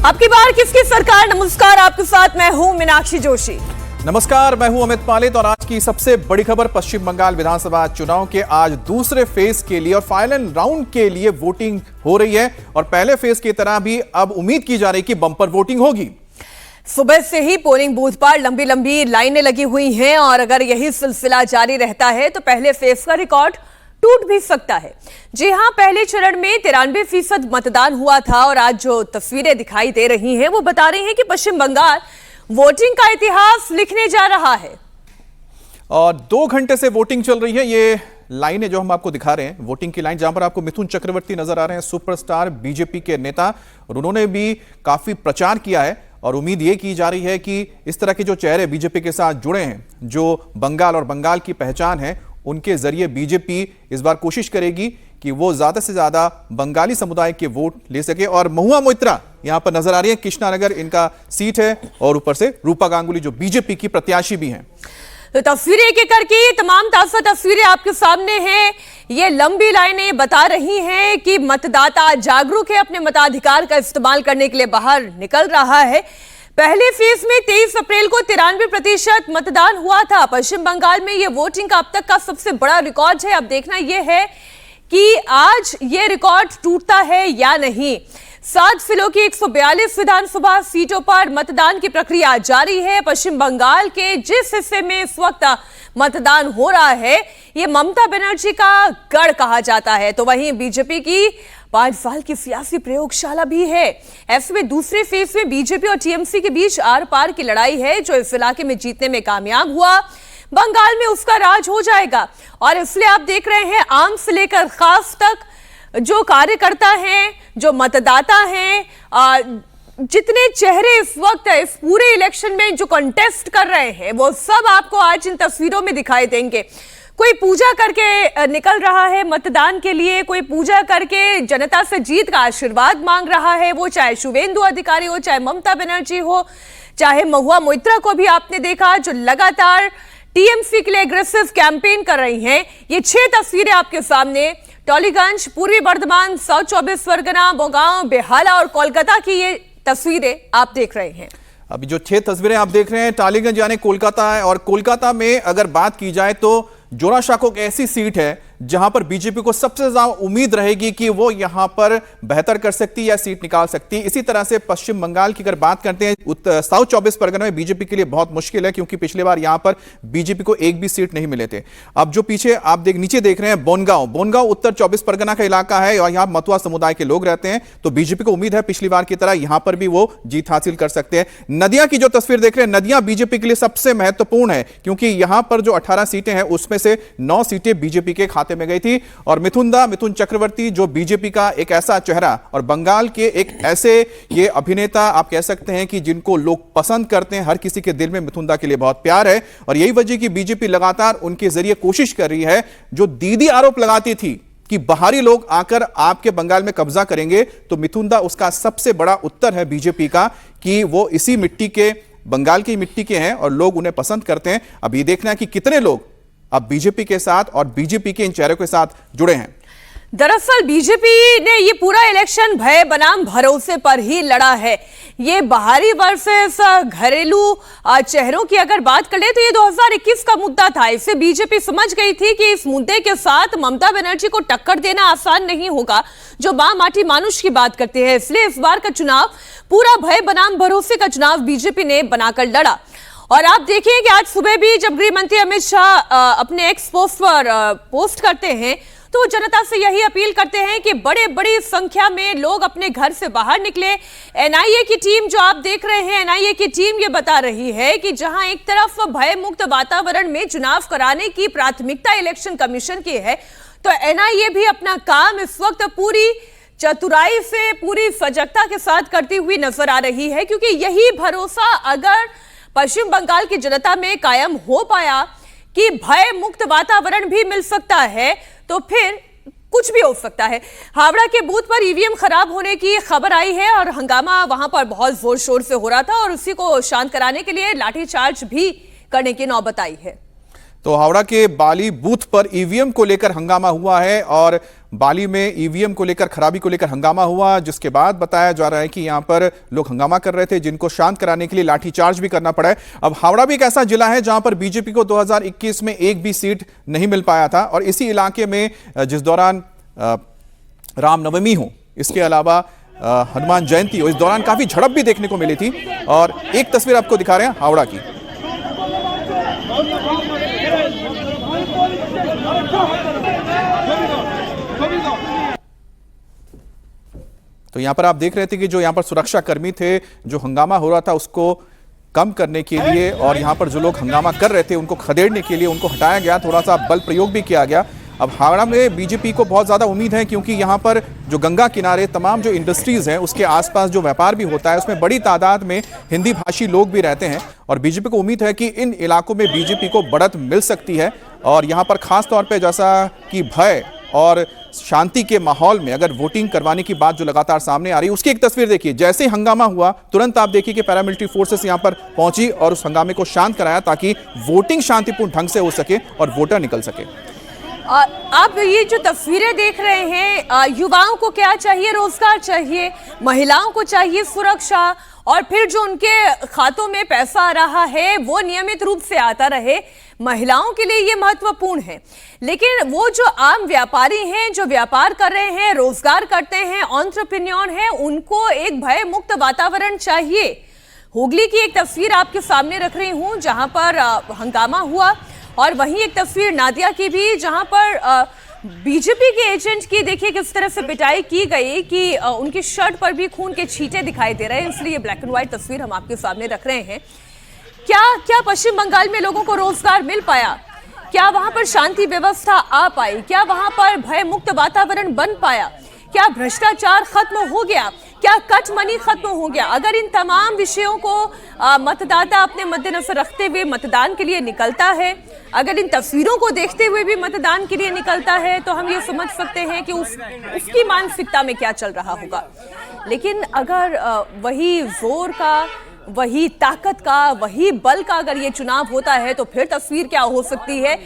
आपकी बार किसकी सरकार। नमस्कार, आपके साथ मैं हूं मीनाक्षी जोशी। नमस्कार, मैं हूं अमित पालित और आज की सबसे बड़ी खबर पश्चिम बंगाल विधानसभा चुनाव के आज दूसरे फेज के लिए और फाइनल राउंड के लिए वोटिंग हो रही है और पहले फेज की तरह भी अब उम्मीद की जा रही कि बम्पर वोटिंग होगी। सुबह से ही पोलिंग बूथ पर लंबी लंबी लाइनें लगी हुई हैं और अगर यही सिलसिला जारी रहता है तो पहले फेज का रिकॉर्ड टूट भी सकता है। जी हां, पहले चरण में 93% मतदान हुआ था और आज जो तस्वीरें दिखाई दे रही हैं वो बता रही हैं कि पश्चिम बंगाल वोटिंग का इतिहास लिखने जा रहा है। और 2 घंटे से वोटिंग चल रही है। ये लाइनें जो हम आपको दिखा रहे हैं, वोटिंग की लाइन, जहां पर आपको मिथुन चक्रवर्ती नजर आ रहे हैं, सुपरस्टार बीजेपी के नेता, और उन्होंने भी काफी प्रचार किया है और उम्मीद ये की जा रही है कि इस तरह के जो चेहरे बीजेपी के साथ जुड़े हैं, जो बंगाल और बंगाल की पहचान है, उनके जरिए बीजेपी इस बार कोशिश करेगी कि वो ज्यादा से ज्यादा बंगाली समुदाय के वोट ले सके। और महुआ मोइत्रा यहां पर नजर आ रही है, कृष्णानगर इनका सीट है और ऊपर से रूपा गांगुली जो बीजेपी की प्रत्याशी भी हैं। तो तस्वीरें एक एक करके तमाम ताजा तस्वीरें आपके सामने हैं। ये लंबी लाइनें बता रही हैं कि मतदाता जागरूक है, अपने मताधिकार का इस्तेमाल करने के लिए बाहर निकल रहा है। पहले फेज में 23 अप्रैल को 93% मतदान हुआ था। पश्चिम बंगाल में ये वोटिंग का अब तक का सबसे बड़ा रिकॉर्ड है। अब देखना यह है कि आज ये रिकॉर्ड टूटता है या नहीं। 7 जिलों की 142 विधानसभा सीटों पर मतदान की प्रक्रिया जारी है। पश्चिम बंगाल के जिस हिस्से में इस वक्त मतदान हो रहा है, ये ममता बनर्जी का गढ़ कहा जाता है, तो वहीं बीजेपी की 5 साल की सियासी प्रयोगशाला भी है। ऐसे में दूसरे फेज में बीजेपी और टीएमसी के बीच आर पार की लड़ाई है। जो इस इलाके में जीतने में कामयाब हुआ, बंगाल में उसका राज हो जाएगा। और इसलिए आप देख रहे हैं, आम से लेकर खास तक जो कार्यकर्ता हैं, जो मतदाता हैं, जितने चेहरे इस वक्त इस पूरे इलेक्शन में जो कंटेस्ट कर रहे हैं, वो सब आपको आज इन तस्वीरों में दिखाई देंगे। कोई पूजा करके निकल रहा है मतदान के लिए, कोई पूजा करके जनता से जीत का आशीर्वाद मांग रहा है, वो चाहे शुभेंदु अधिकारी हो, चाहे ममता बनर्जी हो, चाहे महुआ मोइत्रा को भी आपने देखा जो लगातार टीएमसी के लिए एग्रेसिव कैंपेन कर रही हैं। ये 6 तस्वीरें आपके सामने, टॉलीगंज, पूर्वी बर्धमान, साउथ 24 परगना, बोगांव, बेहाला और कोलकाता की ये तस्वीरें आप देख रहे हैं। अभी जो 6 तस्वीरें आप देख रहे हैं, टालीगंज यानी कोलकाता है। और कोलकाता में अगर बात की जाए तो जोराशाको एक ऐसी सीट है जहां पर बीजेपी को सबसे ज्यादा उम्मीद रहेगी कि वो यहां पर बेहतर कर सकती है या सीट निकाल सकती है। इसी तरह से पश्चिम बंगाल की अगर बात करते हैं, साउथ 24 परगना में बीजेपी के लिए बहुत मुश्किल है क्योंकि पिछली बार यहां पर बीजेपी को एक भी सीट नहीं मिले थे। अब जो पीछे आप नीचे देख रहे हैं, बोनगांव उत्तर 24 परगना का इलाका है और यहां मतुआ समुदाय के लोग रहते हैं, तो बीजेपी को उम्मीद है पिछली बार की तरह यहां पर भी वो जीत हासिल कर सकते हैं। नदिया की जो तस्वीर देख रहे हैं, नदिया बीजेपी के लिए सबसे महत्वपूर्ण है क्योंकि यहां पर जो 18 सीटें हैं उसमें से 9 सीटें बीजेपी के खाते में गई थी। और मिथुन चक्रवर्ती जो बीजेपी का एक ऐसा चेहरा और बंगाल के एक ऐसे ये अभिनेता आप कह सकते हैं कि जिनको लोग पसंद करते हैं, हर किसी के दिल में मिथुन के लिए बहुत प्यार है। और यही वजह कि बीजेपी लगातार उनके जरिए कोशिश कर रही है। जो दीदी आरोप लगाती थी कि बाहरी लोग आकर आपके बंगाल में कब्जा करेंगे, तो मिथुन उसका सबसे बड़ा उत्तर है बीजेपी का कि वो इसी मिट्टी के, बंगाल की मिट्टी के हैं और लोग उन्हें पसंद करते हैं। अब ये देखना है कि कितने लोग अब बीजेपी के साथ और बीजेपी के इन चेहरों के साथ जुड़े हैं। दरअसल बीजेपी ने ये पूरा इलेक्शन भय बनाम भरोसे पर ही लड़ा है। ये बाहरी वर्सेस घरेलू चेहरों की अगर बात करें तो ये 2021 का मुद्दा था। इसे बीजेपी समझ गई थी कि इस मुद्दे के साथ ममता बनर्जी को टक्कर देना आसान नहीं होगा, जो मां माटी मानुष की बात करते हैं। इसलिए इस बार का चुनाव पूरा भय बनाम भरोसे का चुनाव बीजेपी ने बनाकर लड़ा। और आप देखिए कि आज सुबह भी जब गृह मंत्री अमित शाह अपने एक्स पोस्ट पर पोस्ट करते हैं तो वो जनता से यही अपील करते हैं कि बड़ी संख्या में लोग अपने घर से बाहर निकले। एनआईए की टीम जो आप देख रहे हैं, एनआईए की टीम ये बता रही है कि जहां एक तरफ भय मुक्त वातावरण में चुनाव कराने की प्राथमिकता इलेक्शन कमीशन की है, तो एनआईए भी अपना काम इस वक्त पूरी चतुराई से, पूरी सजगता के साथ करती हुई नजर आ रही है। क्योंकि यही भरोसा अगर पश्चिम बंगाल की जनता में कायम हो पाया कि भय मुक्त वातावरण भी मिल सकता है, तो फिर कुछ भी हो सकता है। हावड़ा के बूथ पर ईवीएम खराब होने की खबर आई है और हंगामा वहां पर बहुत जोर शोर से हो रहा था और उसी को शांत कराने के लिए लाठीचार्ज भी करने की नौबत आई है। तो हावड़ा के बाली बूथ पर ईवीएम को लेकर हंगामा हुआ है और बाली में ईवीएम को लेकर, खराबी को लेकर हंगामा हुआ, जिसके बाद बताया जा रहा है कि यहां पर लोग हंगामा कर रहे थे, जिनको शांत कराने के लिए लाठीचार्ज भी करना पड़ा है। अब हावड़ा भी एक ऐसा जिला है जहां पर बीजेपी को 2021 में एक भी सीट नहीं मिल पाया था, और इसी इलाके में जिस दौरान रामनवमी हो, इसके अलावा हनुमान जयंती हो, इस दौरान काफी झड़प भी देखने को मिली थी। और एक तस्वीर आपको दिखा रहे हैं हावड़ा की। तो यहां पर आप देख रहे थे कि जो यहां पर सुरक्षा कर्मी थे, जो हंगामा हो रहा था उसको कम करने के लिए और यहां पर जो लोग हंगामा कर रहे थे उनको खदेड़ने के लिए उनको हटाया गया, थोड़ा सा बल प्रयोग भी किया गया। अब हावड़ा में बीजेपी को बहुत ज़्यादा उम्मीद है, क्योंकि यहाँ पर जो गंगा किनारे तमाम जो इंडस्ट्रीज़ हैं उसके आसपास जो व्यापार भी होता है उसमें बड़ी तादाद में हिंदी भाषी लोग भी रहते हैं, और बीजेपी को उम्मीद है कि इन इलाकों में बीजेपी को बढ़त मिल सकती है। और यहाँ पर खास तौर पे जैसा कि भय और शांति के माहौल में अगर वोटिंग करवाने की बात जो लगातार सामने आ रही है, उसकी एक तस्वीर देखिए। जैसे ही हंगामा हुआ तुरंत आप देखिए कि पैरामिलिट्री फोर्सेस यहाँ पर पहुंची और उस हंगामे को शांत कराया, ताकि वोटिंग शांतिपूर्ण ढंग से हो सके और वोटर निकल सके। आप ये जो तस्वीरें देख रहे हैं, युवाओं को क्या चाहिए? रोजगार चाहिए, महिलाओं को चाहिए सुरक्षा, और फिर जो उनके खातों में पैसा आ रहा है वो नियमित रूप से आता रहे। महिलाओं के लिए ये महत्वपूर्ण है, लेकिन वो जो आम व्यापारी हैं, जो व्यापार कर रहे हैं, रोजगार करते हैं, एंटरप्रेन्योर हैं, उनको एक भय मुक्त वातावरण चाहिए। हुगली की एक तस्वीर आपके सामने रख रही हूं जहां पर हंगामा हुआ, और वहीं एक तस्वीर नादिया की भी जहां पर बीजेपी के एजेंट की देखिए किस तरह से पिटाई की गई कि उनकी शर्ट पर भी खून के छींटे दिखाई दे रहे हैं। इसलिए ब्लैक एंड व्हाइट तस्वीर हम आपके सामने रख रहे हैं। क्या पश्चिम बंगाल में लोगों को रोजगार मिल पाया? क्या वहां पर शांति व्यवस्था आ पाई? क्या वहां पर भय मुक्त वातावरण बन पाया? क्या भ्रष्टाचार खत्म हो गया? क्या कट मनी खत्म हो गया? अगर इन तमाम विषयों को मतदाता अपने मद्देनजर रखते हुए मतदान के लिए निकलता है, अगर इन तस्वीरों को देखते हुए भी मतदान के लिए निकलता है, तो हम ये समझ सकते हैं कि उसकी मानसिकता में क्या चल रहा होगा। लेकिन अगर वही जोर का, वही ताकत का, वही बल का अगर ये चुनाव होता है, तो फिर तस्वीर क्या हो सकती है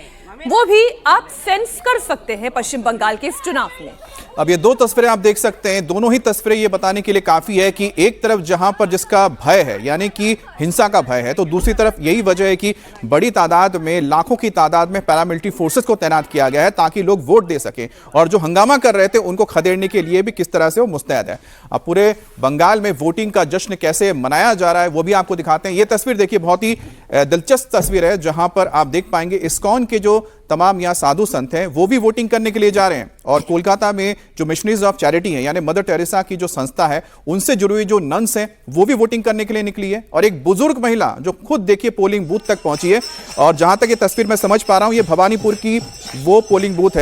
वो भी आप सेंस कर सकते हैं पश्चिम बंगाल के इस चुनाव में। अब ये दो तस्वीरें आप देख सकते हैं, दोनों ही तस्वीरें ये बताने के लिए काफी है कि एक तरफ जहां पर जिसका भय है, यानी कि हिंसा का भय है, तो दूसरी तरफ यही वजह है कि बड़ी तादाद में, लाखों की तादाद में पैरामिलिट्री फोर्सेस को तैनात किया गया है ताकि लोग वोट दे सकें, और जो हंगामा कर रहे थे उनको खदेड़ने के लिए भी किस तरह से वो मुस्तैद है। अब पूरे बंगाल में वोटिंग का जश्न कैसे मनाया जा रहा है वो भी आपको दिखाते हैं। ये तस्वीर देखिए, बहुत ही दिलचस्प तस्वीर है, जहां पर आप देख पाएंगे इस्कॉन के जो तमाम यहाँ साधु संत हैं वो भी वोटिंग करने के लिए जा रहे हैं, और कोलकाता में जो मिशनरीज ऑफ चैरिटी है, यानी मदर टेरेसा की जो संस्था है, उनसे जुड़ी हुई जो नन्स हैं वो भी वोटिंग करने के लिए निकली है। और एक बुजुर्ग महिला जो खुद देखिए पोलिंग बूथ तक पहुंची है, और जहां तक ये तस्वीर मैं समझ पा रहा हूं, ये भवानीपुर की वो पोलिंग बूथ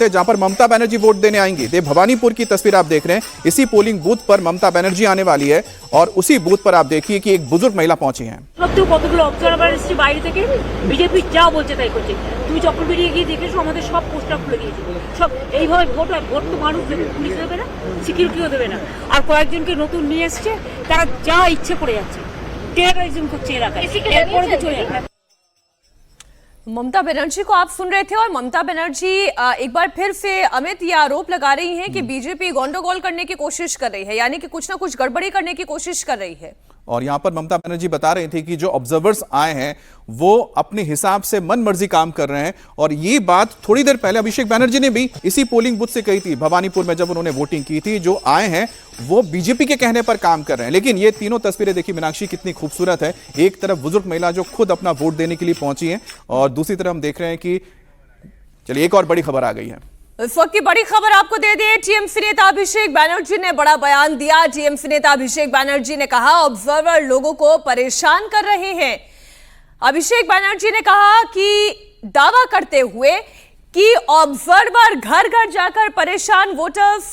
है जहां पर ममता बनर्जी वोट देने आएंगी। ये भवानीपुर की तस्वीर आप देख रहे हैं, इसी पोलिंग बूथ पर ममता बनर्जी आने वाली है, और उसी बूथ पर आप देखिए कि एक बुजुर्ग महिला पहुंची है। কতগুলো অবজারভার এসেছে বাইরে থেকে, বিজেপি যা বলছে তাই করছে। তুমি যখন বেরিয়ে গিয়ে দেখেছো আমাদের সব পোস্টার খুলে দিয়েছে, সব এইভাবে ভোট হয়। ভোট তো মানুষ দেবে, পুলিশ দেবে না, সিকিউরিটিও দেবে না। আর কয়েকজনকে নতুন নিয়ে এসছে, তারা যা ইচ্ছে করে যাচ্ছে, টেররিজম করছে এলাকায়, এরপরে তো চলে যাবে। ममता बनर्जी को आप सुन रहे थे, और ममता बनर्जी एक बार फिर से अमित ये आरोप लगा रही हैं कि बीजेपी गंडगोल करने की कोशिश कर रही है, यानी कि कुछ ना कुछ गड़बड़ी करने की कोशिश कर रही है। और यहां पर ममता बनर्जी बता रही थी कि जो ऑब्जर्वर्स आए हैं वो अपने हिसाब से मन मर्जी काम कर रहे हैं, और ये बात थोड़ी देर पहले अभिषेक बनर्जी ने भी इसी पोलिंग बूथ से कही थी भवानीपुर में, जब उन्होंने वोटिंग की थी। जो आए हैं वो बीजेपी के कहने पर काम कर रहे हैं। लेकिन ये तीनों तस्वीरें देखिए मीनाक्षी, कितनी खूबसूरत है। एक तरफ बुजुर्ग महिला जो खुद अपना वोट देने के लिए पहुंची है, और दूसरी तरफ हम देख रहे हैं कि चलिए एक और बड़ी खबर आ गई है। इस वक्त की बड़ी खबर आपको दे दें, टीएमसी नेता अभिषेक बनर्जी ने बड़ा बयान दिया। टीएमसी नेता अभिषेक बनर्जी ने कहा ऑब्जर्वर लोगों को परेशान कर रहे हैं। अभिषेक बनर्जी ने कहा कि दावा करते हुए कि ऑब्जर्वर घर घर जाकर परेशान वोटर्स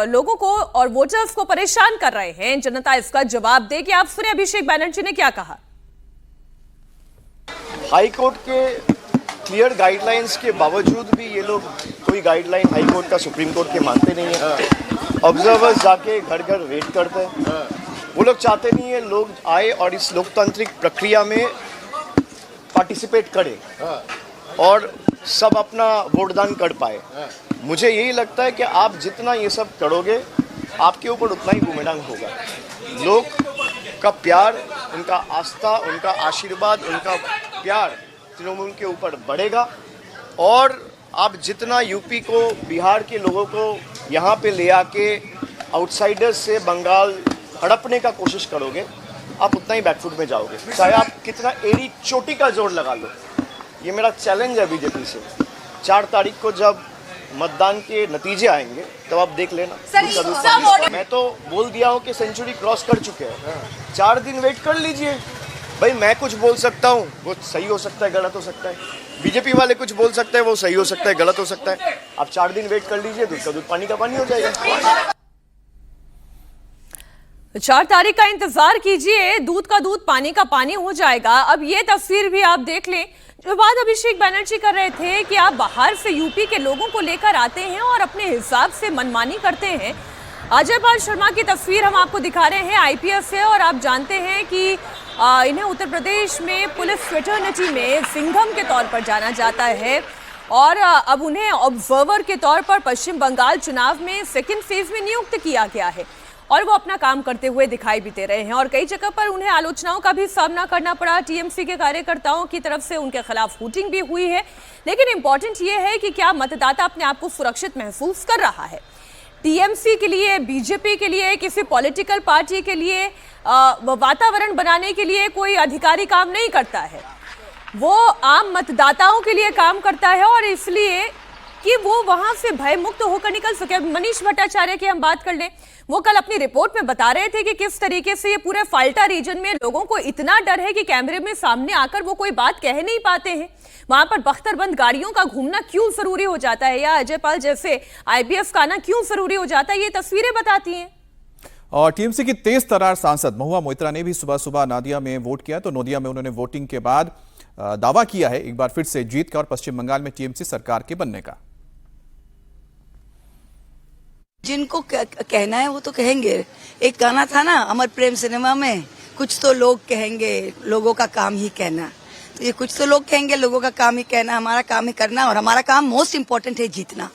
लोगों को और वोटर्स को परेशान कर रहे हैं। जनता इसका जवाब दे कि आप सुने अभिषेक बनर्जी ने क्या कहा। हाईकोर्ट के क्लियर गाइडलाइंस के बावजूद भी ये लोग कोई गाइडलाइन हाईकोर्ट का सुप्रीम कोर्ट के मानते नहीं है। ऑब्जर्वर्स जाके घर घर वेट करते हैं। वो लोग चाहते नहीं है लोग आए और इस लोकतांत्रिक प्रक्रिया में पार्टिसिपेट करें, और सब अपना वोटदान कर पाए। मुझे यही लगता है कि आप जितना ये सब करोगे आपके ऊपर उतना ही बूमेरैंग होगा। लोग का प्यार, उनका आस्था, उनका आशीर्वाद, उनका प्यार तृणमूल के ऊपर बढ़ेगा और आप जितना यूपी को, बिहार के लोगों को यहाँ पे ले आके आउटसाइडर्स से बंगाल हड़पने का कोशिश करोगे, आप उतना ही बैकफुट में जाओगे, चाहे आप कितना एड़ी चोटी का जोर लगा लो। ये मेरा चैलेंज है बीजेपी से। 4 तारीख को जब मतदान के नतीजे आएंगे तब आप देख लेना। मैं तो बोल दिया हूँ कि सेंचुरी क्रॉस कर चुके हैं। 4 दिन वेट कर लीजिए भाई। मैं कुछ बोल सकता हूँ, वो सही हो सकता है, गलत हो सकता है। बीजेपी वाले कुछ बोल सकते हैं, वो सही हो सकता है, गलत हो सकता है। आप 4 दिन वेट कर लीजिए, दूध का दूध पानी का पानी हो जाएगा। 4 तारीख का इंतजार कीजिए, दूध का दूध पानी का पानी हो जाएगा। अब ये तस्वीर भी आप देख लें जो बात अभिषेक बनर्जी कर रहे थे कि आप बाहर से यूपी के लोगों को लेकर आते हैं और अपने हिसाब से मनमानी करते हैं। अजय पाल शर्मा की तस्वीर हम आपको दिखा रहे हैं, आईपीएस से, और आप जानते हैं कि इन्हें उत्तर प्रदेश में पुलिस फ्रेटर्निटी में सिंघम के तौर पर जाना जाता है और अब उन्हें ऑब्जर्वर के तौर पर पश्चिम बंगाल चुनाव में सेकेंड फेज में नियुक्त किया गया है और वो अपना काम करते हुए दिखाई भी दे रहे हैं। और कई जगह पर उन्हें आलोचनाओं का भी सामना करना पड़ा, टीएमसी के कार्यकर्ताओं की तरफ से उनके खिलाफ हूटिंग भी हुई है। लेकिन इंपॉर्टेंट ये है कि क्या मतदाता अपने आप को सुरक्षित महसूस कर रहा है। टीएमसी के लिए, बीजेपी के लिए, किसी पॉलिटिकल पार्टी के लिए वातावरण बनाने के लिए कोई अधिकारी काम नहीं करता है, वो आम मतदाताओं के लिए काम करता है और इसलिए कि वो वहां से भय मुक्त होकर निकल सके। मनीष भट्टाचार्य की हम बात कर लें, वो कल अपनी रिपोर्ट में बता रहे थे कि किस तरीके से ये पूरे फाल्टा रीजन में लोगों को इतना डर है कि कैमरे में सामने आकर वो कोई बात कह नहीं पाते हैं। वहां पर बख्तरबंद गाड़ियों का घूमना क्यों जरूरी हो जाता है, या अजय पाल जैसे आईपीएस का आना क्यों जरूरी हो जाता है, ये तस्वीरें बताती हैं। और टीएमसी की तेज तर्रार सांसद महुआ मोइत्रा ने भी सुबह सुबह नादिया में वोट किया। तो नोदिया में उन्होंने वोटिंग के बाद दावा किया है एक बार फिर से जीत का और पश्चिम बंगाल में टीएमसी सरकार के बनने का। जिनको कहना है वो तो कहेंगे। एक गाना था ना अमर प्रेम सिनेमा में, कुछ तो लोग कहेंगे, लोगों का काम ही कहना। तो ये कुछ तो लोग कहेंगे, लोगों का काम ही कहना, हमारा काम ही करना, और हमारा काम मोस्ट इम्पोर्टेंट है जीतना।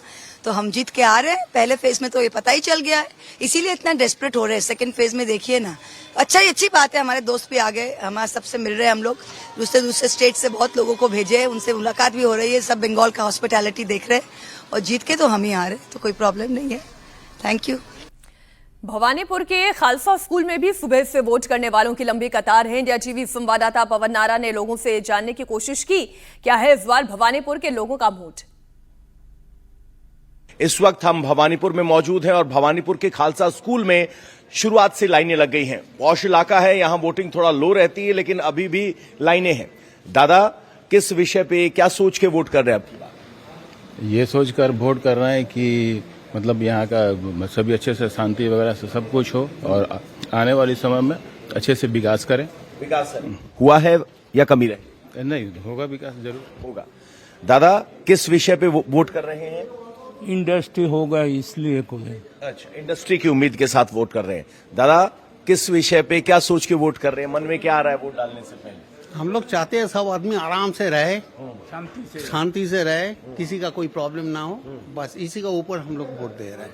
तो हम जीत के आ रहे हैं। पहले फेज में तो ये पता ही चल गया है, इसीलिए इतना डेस्परेट हो रहे हैं। सेकंड फेज में देखिए ना, अच्छी बात है, हमारे दोस्त भी आ गए, हमारे सबसे मिल रहे हैं हम लोग। दूसरे स्टेट से बहुत लोगों को भेजे हैं, उनसे मुलाकात भी हो रही है। सब बंगाल का हॉस्पिटैलिटी देख रहे हैं और जीत के तो हम ही आ रहे हैं, तो कोई प्रॉब्लम नहीं है। Thank you. भवानीपुर के खालसा स्कूल में भी सुबह से वोट करने वालों की लंबी कतार है। इंडिया टीवी संवाददाता पवन नारा ने लोगों से जानने की कोशिश की, क्या है इस बार भवानीपुर के लोगों का मूड। इस वक्त हम भवानीपुर में मौजूद हैं और भवानीपुर के खालसा स्कूल में शुरुआत से लाइनें लग गई हैं। पौष इलाका है, यहां वोटिंग थोड़ा लो रहती है, लेकिन अभी भी लाइनें हैं। दादा, किस विषय पे क्या सोच के वोट कर रहे हैं आप? ये सोचकर वोट कर रहे हैं कि मतलब यहाँ का सभी अच्छे से शांति वगैरह से सब कुछ हो और आने वाले समय में अच्छे से विकास करें। विकास हुआ है या कमी रहे? नहीं, होगा विकास, जरूर होगा। दादा, किस विषय पे वोट कर रहे हैं? इंडस्ट्री होगा इसलिए कोई। अच्छा, इंडस्ट्री की उम्मीद के साथ वोट कर रहे हैं। दादा, किस विषय पे क्या सोच के वोट कर रहे हैं? मन में क्या आ रहा है वोट डालने से पहले? हम लोग चाहते हैं सब आदमी आराम से रहे, शांति से रहे, किसी का कोई प्रॉब्लम ना हो, बस इसी का ऊपर हम लोग वोट दे रहे हैं।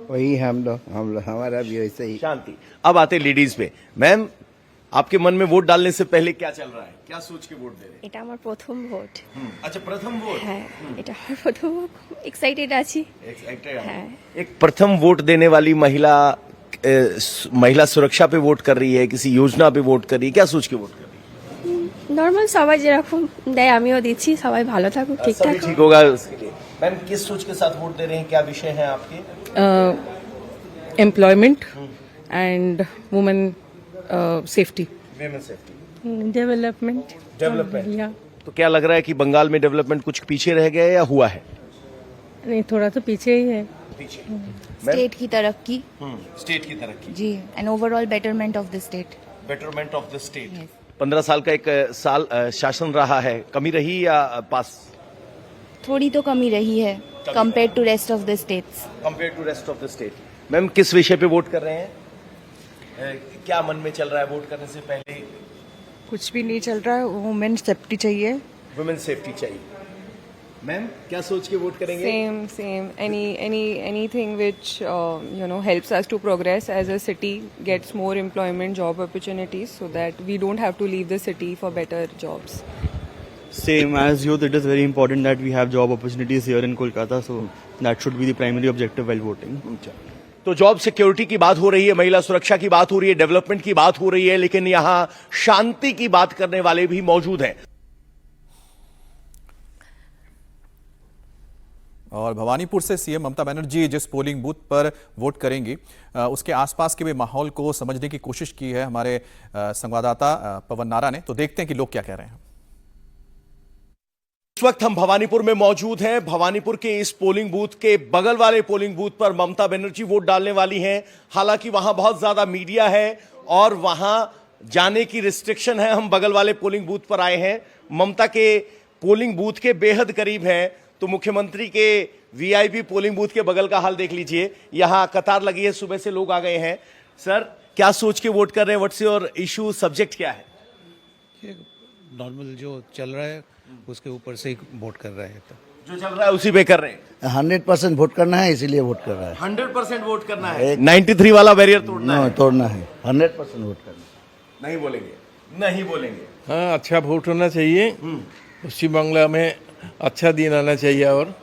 वही हम लोग हमारा भी वैसे ही शांति। अब आते लेडीज पे। मैम, आपके मन में वोट डालने से पहले क्या चल रहा है, क्या सोच के वोट दे रहे हैं? এটা আমার প্রথম ভোট। अच्छा, प्रथम वोट। হ্যাঁ, এটা আমার প্রথম, এক্সাইটেড আছি। हाँ। एक प्रथम वोट देने वाली महिला सुरक्षा पे वोट कर रही है, किसी योजना पे वोट कर रही है, क्या सोच के वोट कर रही है? নরমাল সবাই যেরকম দেয় আমিও দিচ্ছি, সবাই ভালো থাকুক, ঠিকঠাক ठीक होगा उसके लिए। मैम, किस सोच के साथ वोट दे रहे हैं, क्या विषय है आपके? Employment and women safety, women safety, development. तो क्या लग रहा है कि बंगाल में डेवलपमेंट कुछ पीछे रह गया है या हुआ है? नहीं, थोड़ा तो पीछे ही है। पीछे। स्टेट की तरक्की। स्टेट की तरक्की जी, and overall betterment of the state. Betterment of the state. 15 साल का एक साल शासन रहा है, कमी रही या पास? थोड़ी तो कमी रही है compare to rest of the states. Compare to rest of the state. Ma'am, किस विषय पे वोट कर रहे हैं? क्या मन में चल रहा है वोट करने से पहले? कुछ भी नहीं चल रहा है, वुमेन सेफ्टी चाहिए। वुमेन सेफ्टी चाहिए। मैम क्या सोच के वोट करेंगे? Same. Anything which helps us to progress as a city, gets more employment, job opportunities, so that we don't have to leave the city for better jobs. Same as youth, it is very important that we have job opportunities here in Kolkata, so that should be the primary objective while voting. तो job security की बात हो रही है, महिला सुरक्षा की बात हो रही है, डेवलपमेंट की बात हो रही है, लेकिन यहां शांति की बात करने वाले भी मौजूद हैं। और भवानीपुर से सीएम ममता बनर्जी जिस पोलिंग बूथ पर वोट करेंगी उसके आसपास के भी माहौल को समझने की कोशिश की है हमारे संवाददाता पवन नारा ने। तो देखते हैं कि लोग क्या कह रहे हैं। इस वक्त हम भवानीपुर में मौजूद हैं। भवानीपुर के इस पोलिंग बूथ के बगल वाले पोलिंग बूथ पर ममता बनर्जी वोट डालने वाली हैं। हालांकि वहां बहुत ज्यादा मीडिया है और वहां जाने की रिस्ट्रिक्शन है। हम बगल वाले पोलिंग बूथ पर आए हैं। ममता के पोलिंग बूथ के बेहद करीब हैं। तो मुख्यमंत्री के वीआईपी पोलिंग बूथ के बगल का हाल देख लीजिए। यहां कतार लगी है, सुबह से लोग आ गए हैं। सर क्या सोच के वोट कर रहे हैं? व्हाट्स योर इशू, सब्जेक्ट क्या है? नॉर्मल जो चल रहा है उसके ऊपर से ही वोट कर रहे हैं। जो चल रहा है उसी पे कर रहे हैं। 100% वोट करना है, इसीलिए वोट कर रहा है। 100% वोट करना है। 93 वाला बैरियर तोड़ना है। तोड़ना है, 100% वोट करना। नहीं बोलेंगे, नहीं बोलेंगे। हाँ, अच्छा वोट होना चाहिए। पश्चिम बांग्ला में अच्छा दिन आना चाहिए और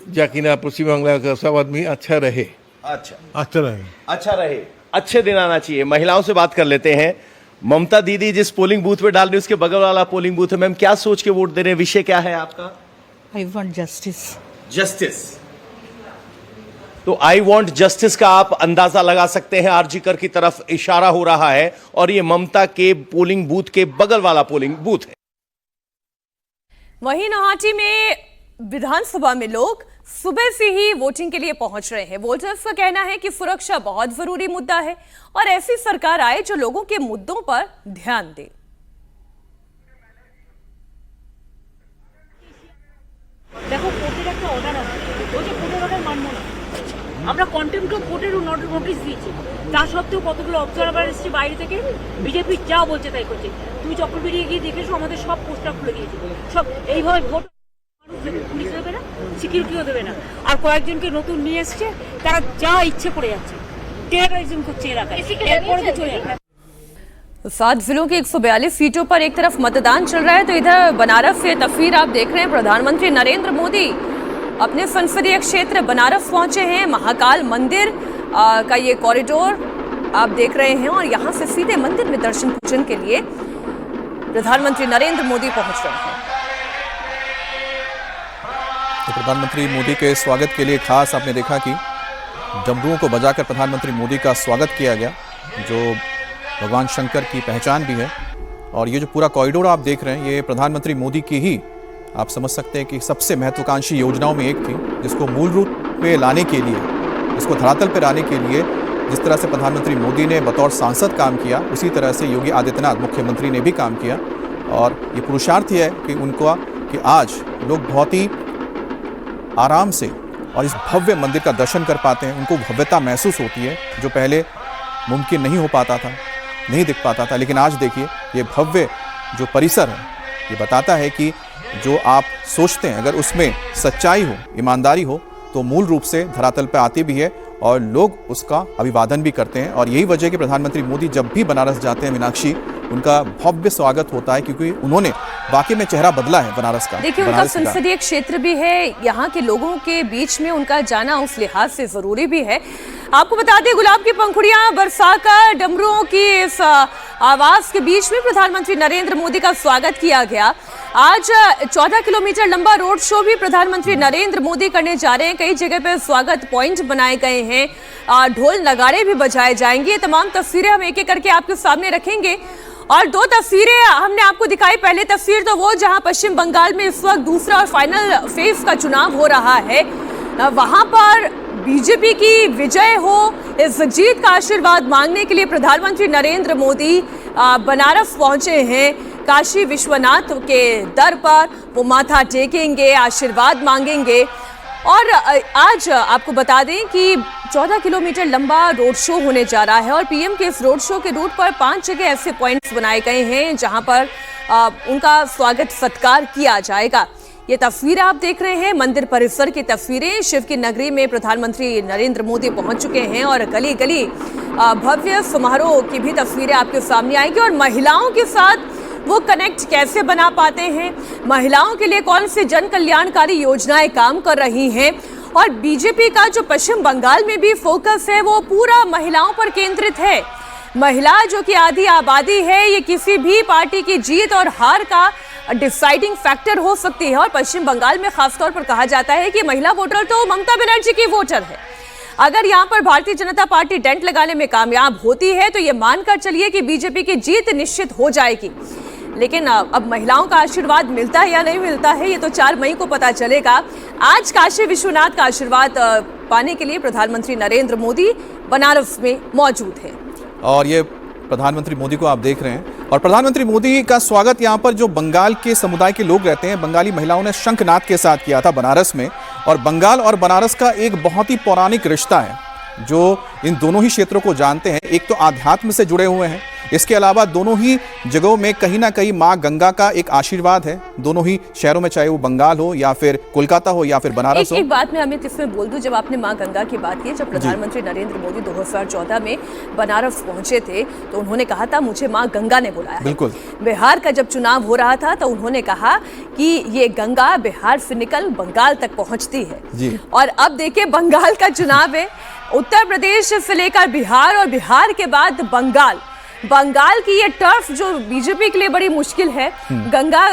जाकि ना पश्चिम बांग्ला का सब आदमी अच्छा रहे। अच्छा रहे, अच्छे दिन आना चाहिए। महिलाओं से बात कर लेते हैं। ममता दीदी जिस पोलिंग बूथ पे डाल रही है उसके बगल वाला पोलिंग बूथ है। मैम क्या सोच के वोट दे रहे हैं? विषय क्या है आपका? I want justice. जस्टिस। तो आई वॉन्ट जस्टिस का आप अंदाजा लगा सकते हैं। आरजीकर की तरफ इशारा हो रहा है और ये ममता के पोलिंग बूथ के बगल वाला पोलिंग बूथ है। वहीं नौहाटी में विधानसभा में लोग सुबह से ही वोटिंग के लिए पहुंच रहे हैं। वोटर्स का कहना है कि सुरक्षा बहुत जरूरी मुद्दा है और ऐसी सरकार आए जो लोगों के मुद्दों पर ध्यान दे। দেখো কোর্টের একটা অর্ডার আছে, ওই যে কোর্টের অর্ডার মানবো না। আমরা কন্টেম্পট অফ কোর্টের নোটিশ দিয়েছি, তা সত্ত্বেও কতগুলো অবজারভার এসেছে বাইরে থেকে, বিজেপি যা বলছে তাই করছে। তুমি চক্রবিড়ি গিয়ে দেখেছো আমাদের সব পোস্টার খুলে দিয়েছে। সব এইভাবে ভোট পুলিশ দেবে না, সিকিউরিটিও দেবে না। আর কয়েকজনকে নতুন নিয়ে এসছে, তারা যা ইচ্ছে করে যাচ্ছে, টেররিজম করছে এলাকায়। এরপরে তো চলে যাবে। 7 जिलों की 142 सीटों पर एक तरफ मतदान चल रहा है तो इधर बनारस से तस्वीर आप देख रहे हैं। प्रधानमंत्री नरेंद्र मोदी अपने संसदीय क्षेत्र बनारस पहुंचे हैं। महाकाल मंदिर का ये कॉरिडोर आप देख रहे हैं और यहां से सीधे मंदिर में दर्शन पूजन के लिए प्रधानमंत्री नरेंद्र मोदी पहुंच रहे हैं। तो प्रधानमंत्री मोदी के स्वागत के लिए खास आपने देखा कि डमरुओं को बजाकर प्रधानमंत्री मोदी का स्वागत किया गया, जो भगवान शंकर की पहचान भी है। और ये जो पूरा कॉरिडोर आप देख रहे हैं ये प्रधानमंत्री मोदी की ही आप समझ सकते हैं कि सबसे महत्वाकांक्षी योजनाओं में एक थी, जिसको मूल रूप पे लाने के लिए, इसको धरातल पर लाने के लिए जिस तरह से प्रधानमंत्री मोदी ने बतौर सांसद काम किया, उसी तरह से योगी आदित्यनाथ मुख्यमंत्री ने भी काम किया। और ये पुरुषार्थ है कि उनको कि आज लोग बहुत ही आराम से और इस भव्य मंदिर का दर्शन कर पाते हैं। उनको भव्यता महसूस होती है जो पहले मुमकिन नहीं हो पाता था, नहीं दिख पाता था। लेकिन आज देखिए ये भव्य जो परिसर है ये बताता है कि जो आप सोचते हैं अगर उसमें सच्चाई हो, ईमानदारी हो तो मूल रूप से धरातल पर आती भी है और लोग उसका अभिवादन भी करते हैं। और यही वजह है कि प्रधानमंत्री मोदी जब भी बनारस जाते हैं मीनाक्षी, उनका भव्य स्वागत होता है क्योंकि उन्होंने वाकई में चेहरा बदला है बनारस का। देखिए उनका संसदीय क्षेत्र भी है, यहाँ के लोगों के बीच में उनका जाना उस लिहाज से जरूरी भी है। आपको बता दें गुलाब की पंखुड़ियां बरसाकर डमरुओं की इस आवाज के बीच में प्रधानमंत्री नरेंद्र मोदी का स्वागत किया गया। आज 14 किलोमीटर लंबा रोड शो भी प्रधानमंत्री नरेंद्र मोदी करने जा रहे हैं। कई जगह पे स्वागत पॉइंट बनाए गए हैं, ढोल नगाड़े भी बजाए जाएंगे। ये तमाम तस्वीरें हम एक एक करके आपके सामने रखेंगे। और 2 तस्वीरें हमने आपको दिखाई। पहले तस्वीर तो वो जहां पश्चिम बंगाल में इस वक्त दूसरा और फाइनल फेज का चुनाव हो रहा है, वहां पर बीजेपी की विजय हो, इस जीत का आशीर्वाद मांगने के लिए प्रधानमंत्री नरेंद्र मोदी बनारस पहुंचे हैं। काशी विश्वनाथ के दर पर वो माथा टेकेंगे, आशीर्वाद मांगेंगे। और आज आपको बता दें कि 14 किलोमीटर लंबा रोड शो होने जा रहा है और पीएम के इस रोड शो के रूट पर 5 जगह ऐसे पॉइंट्स बनाए गए हैं जहां पर उनका स्वागत सत्कार किया जाएगा। ये तस्वीरें आप देख रहे हैं मंदिर परिसर की तस्वीरें। शिव की नगरी में प्रधानमंत्री नरेंद्र मोदी पहुंच चुके हैं और गली गली भव्य समारोह की भी तस्वीरें आपके सामने आएंगी। और महिलाओं के साथ वो कनेक्ट कैसे बना पाते हैं, महिलाओं के लिए कौन सी जन कल्याणकारी योजनाएं काम कर रही हैं, और बीजेपी का जो पश्चिम बंगाल में भी फोकस है वो पूरा महिलाओं पर केंद्रित है। महिला जो कि आधी आबादी है, ये किसी भी पार्टी की जीत और हार का डिसाइडिंग फैक्टर हो सकती है। और पश्चिम बंगाल में खासतौर पर कहा जाता है कि महिला वोटर तो ममता बनर्जी की वोटर है। अगर यहां पर भारतीय जनता पार्टी डेंट लगाने में कामयाब होती है तो ये मानकर चलिए कि बीजेपी की जीत निश्चित हो जाएगी। लेकिन अब महिलाओं का आशीर्वाद मिलता है या नहीं मिलता है, ये तो 4 मई को पता चलेगा। आज काशी विश्वनाथ का आशीर्वाद पाने के लिए प्रधानमंत्री नरेंद्र मोदी बनारस में मौजूद है। और ये प्रधानमंत्री मोदी को आप देख रहे हैं, और प्रधानमंत्री मोदी का स्वागत यहाँ पर जो बंगाल के समुदाय के लोग रहते हैं, बंगाली महिलाओं ने शंखनाद के साथ किया था बनारस में। और बंगाल और बनारस का एक बहुत ही पौराणिक रिश्ता है जो इन दोनों ही क्षेत्रों को जानते हैं। एक तो आध्यात्म से जुड़े हुए हैं, इसके अलावा दोनों ही जगहों में कहीं ना कहीं माँ गंगा का एक आशीर्वाद है। दोनों ही शहरों में, चाहे वो बंगाल हो या फिर कोलकाता हो या फिर बनारस हो। एक बात मैं अमित इसमें बोल दूं, जब आपने माँ गंगा की बात की, जब प्रधानमंत्री नरेंद्र मोदी 2014 में बनारस पहुंचे थे तो उन्होंने कहा था मुझे माँ गंगा ने बुलाया। बिल्कुल। बिहार का जब चुनाव हो रहा था तो उन्होंने कहा कि ये गंगा बिहार से निकल बंगाल तक पहुंचती है जी। और अब देखिए बंगाल का चुनाव है, उत्तर प्रदेश से लेकर बिहार और बिहार के बाद बंगाल की ये टर्फ जो बीजेपी के लिए बड़ी मुश्किल है, गंगा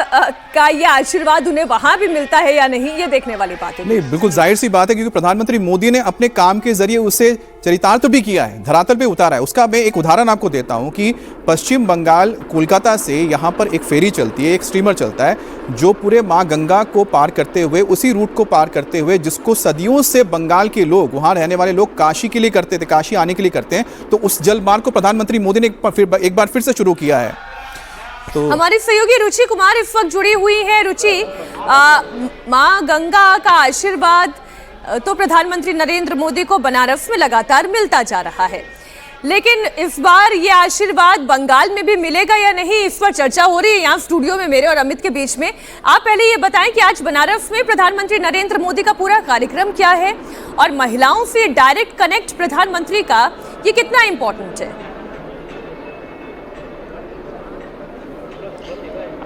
का ये आशीर्वाद उन्हें वहां भी मिलता है या नहीं, ये देखने वाली बात है। नहीं, बिल्कुल जाहिर सी बात है, क्योंकि प्रधानमंत्री मोदी ने अपने काम के जरिए उसे चरितार्थ भी किया है, धरातल पे उतारा है। उसका मैं एक उदाहरण आपको देता हूं कि पश्चिम बंगाल कोलकाता से यहाँ पर एक फेरी चलती है, एक स्टीमर चलता है जो पूरे माँ गंगा को पार करते हुए, उसी रूट को पार करते हुए, जिसको सदियों से बंगाल के लोग, वहाँ रहने वाले लोग काशी के लिए करते थे, काशी आने के लिए करते हैं, तो उस जल मार्ग को प्रधानमंत्री मोदी ने एक बार फिर से शुरू किया है। तो हमारी सहयोगी रुचि कुमार इस वक्त जुड़ी हुई है। रुचि, माँ गंगा का आशीर्वाद तो प्रधानमंत्री नरेंद्र मोदी को बनारस में लगातार मिलता जा रहा है, लेकिन इस बार ये आशीर्वाद बंगाल में भी मिलेगा या नहीं, इस पर चर्चा हो रही है यहाँ स्टूडियो में मेरे और अमित के बीच में। आप पहले ये बताएं कि आज बनारस में प्रधानमंत्री नरेंद्र मोदी का पूरा कार्यक्रम क्या है और महिलाओं से डायरेक्ट कनेक्ट प्रधानमंत्री का ये कितना इंपॉर्टेंट है?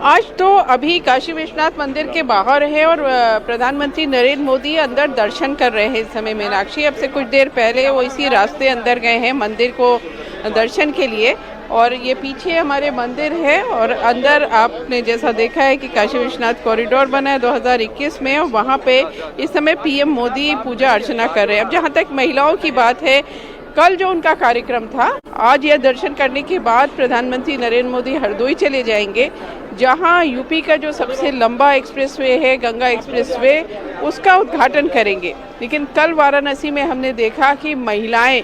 आज तो अभी काशी विश्वनाथ मंदिर के बाहर है और प्रधानमंत्री नरेंद्र मोदी अंदर दर्शन कर रहे हैं इस समय। मीनाक्षी, अब से कुछ देर पहले वो इसी रास्ते अंदर गए हैं मंदिर को दर्शन के लिए, और ये पीछे हमारे मंदिर है और अंदर आपने जैसा देखा है कि काशी विश्वनाथ कॉरिडोर बना है 2021 में, और वहाँ पे इस समय पीएम मोदी पूजा अर्चना कर रहे हैं। अब जहाँ तक महिलाओं की बात है, कल जो उनका कार्यक्रम था, आज यह दर्शन करने के बाद प्रधानमंत्री नरेंद्र मोदी हरदोई चले जाएंगे, जहां यूपी का जो सबसे लंबा एक्सप्रेसवे है, गंगा एक्सप्रेसवे, उसका उद्घाटन करेंगे। लेकिन कल वाराणसी में हमने देखा कि महिलाएं,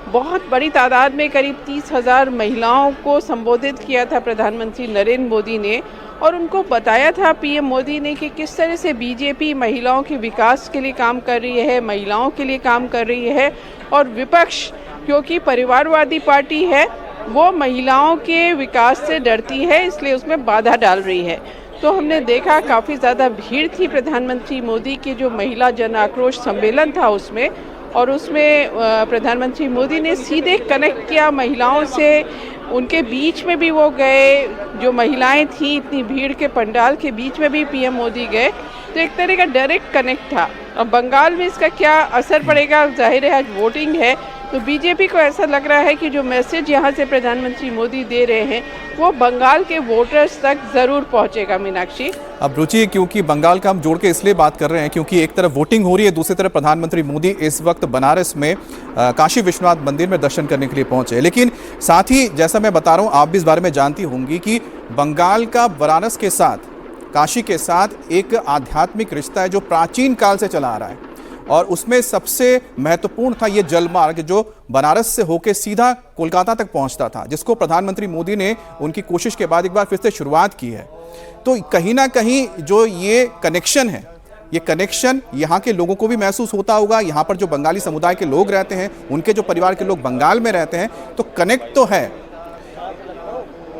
बहुत बड़ी तादाद में, करीब 30,000 महिलाओं को संबोधित किया था प्रधानमंत्री नरेंद्र मोदी ने, और उनको बताया था पीएम मोदी ने कि किस तरह से बीजेपी महिलाओं के विकास के लिए काम कर रही है, महिलाओं के लिए काम कर रही है, और विपक्ष क्योंकि परिवारवादी पार्टी है वो महिलाओं के विकास से डरती है, इसलिए उसमें बाधा डाल रही है। तो हमने देखा काफ़ी ज़्यादा भीड़ थी प्रधानमंत्री मोदी के जो महिला जन आक्रोश सम्मेलन था उसमें, और उसमें प्रधानमंत्री मोदी ने सीधे कनेक्ट किया महिलाओं से, उनके बीच में भी वो गए, जो महिलाएं थीं इतनी भीड़ के पंडाल के बीच में भी पीएम मोदी गए, तो एक तरह का डायरेक्ट कनेक्ट था। अब बंगाल में इसका क्या असर पड़ेगा, जाहिर है आज वोटिंग है, तो बीजेपी को ऐसा लग रहा है कि जो मैसेज यहाँ से प्रधानमंत्री मोदी दे रहे हैं वो बंगाल के वोटर्स तक जरूर पहुँचेगा। मीनाक्षी, अब रुचि, क्योंकि बंगाल का हम जोड़ के इसलिए बात कर रहे हैं क्योंकि एक तरफ वोटिंग हो रही है, दूसरी तरफ प्रधानमंत्री मोदी इस वक्त बनारस में काशी विश्वनाथ मंदिर में दर्शन करने के लिए पहुंचे। लेकिन साथ ही जैसा मैं बता रहा हूं, आप भी इस बारे में जानती होंगी कि बंगाल का बनारस के साथ, काशी के साथ एक आध्यात्मिक रिश्ता है जो प्राचीन काल से चला आ रहा है, और उसमें सबसे महत्वपूर्ण था ये जलमार्ग जो बनारस से होकर सीधा कोलकाता तक पहुंचता था, जिसको प्रधानमंत्री मोदी ने उनकी कोशिश के बाद एक बार फिर से शुरुआत की है। तो कहीं ना कहीं जो ये कनेक्शन है, ये कनेक्शन यहाँ के लोगों को भी महसूस होता होगा। यहाँ पर जो बंगाली समुदाय के लोग रहते हैं, उनके जो परिवार के लोग बंगाल में रहते हैं, तो कनेक्ट तो है।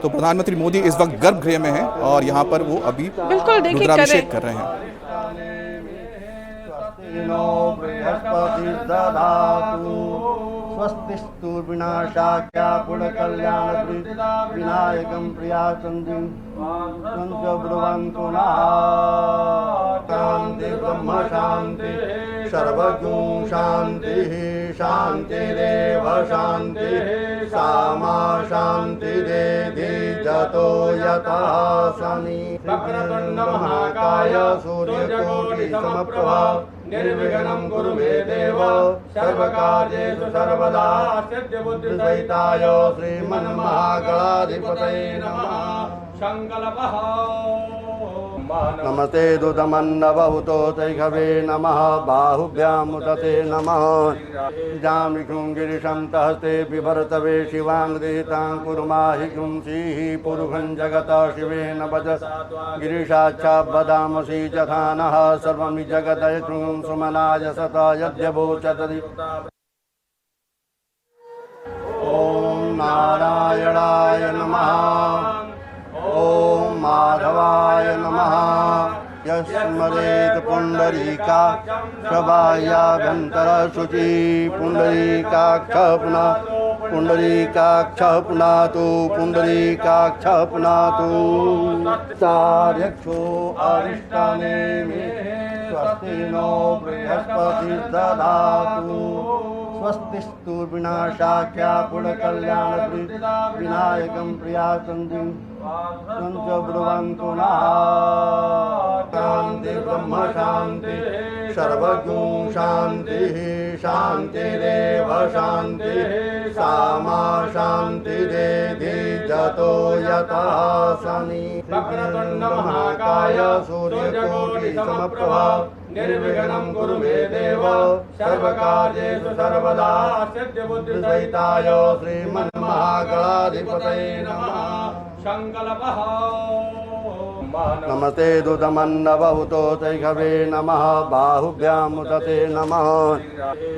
तो प्रधानमंत्री मोदी इस वक्त गर्भगृह में हैं और यहाँ पर वो अभी बिल्कुल देखिए रुद्राभिषेक कर रहे हैं। स्वस्तिस्तु विनाशाख्या पुण्यकल्याण विनायकं प्रियाचन्द्रिं ब्रुवन्तु शान्ति ब्रह्म शान्ति सर्वज्ञो शान्तिः शान्तिरेव शान्तिः सामा शान्तिरेधि जतो यतः शनि महाकाय सूर्यकोटि समप्रभा निर्विघ्नं कुरु मे देव सर्वकार्येषु सर्वदा सिद्धिबुद्धिसहिताय श्रीमन्महागणाधिपतये नमः। संकल्पः नमस्ते दुदमन्नवहुतो तैघवे नमः बाहुभ्यामुदते नमः जामिकुं गिरिशं तहस्ते बिभर्तवे शिवाङ्गदेतां कुर्माहिकुं श्रीः पुरुषं जगतः शिवेन भज गिरिशाच्छा वदामसि यथा नः सर्वं जगदयतुं सुमनाय सता यद्यवोचतरि। ॐ नारायणाय नमः ॐ माधवाय नमः यस्मरेत् पुण्डरीका शबायाभ्यन्तरशुचि पुण्डरीकाक्षः पुनातु पुण्डरीकाक्षः पुनातु सार्यक्षो अरिष्टाने मे स्वस्ति नो बृहस्पतिर्दधातु स्वस्तिस्तु विनाशाख्या पुण्यकल्याण विनायकं प्रियाचन्द्रिं ब्रुवन्तु शान्ति ब्रह्म शान्ति सर्वज्ञो शान्तिः शान्तिरेव शान्तिः सामा शान्तिरेधि जतो यतः शनि महाकाय सूर्यकोटि समप्रभा निर्विघ्नं कुरु मे देव सर्वकार्येषु सर्वदा सिद्धिबुद्धिसहिताय श्रीमन्महागणाधिपतये नमः। संकल्पः नमस्ते दुदमन्नवहुतो तैघवे नमः बाहुभ्यामुदते नमः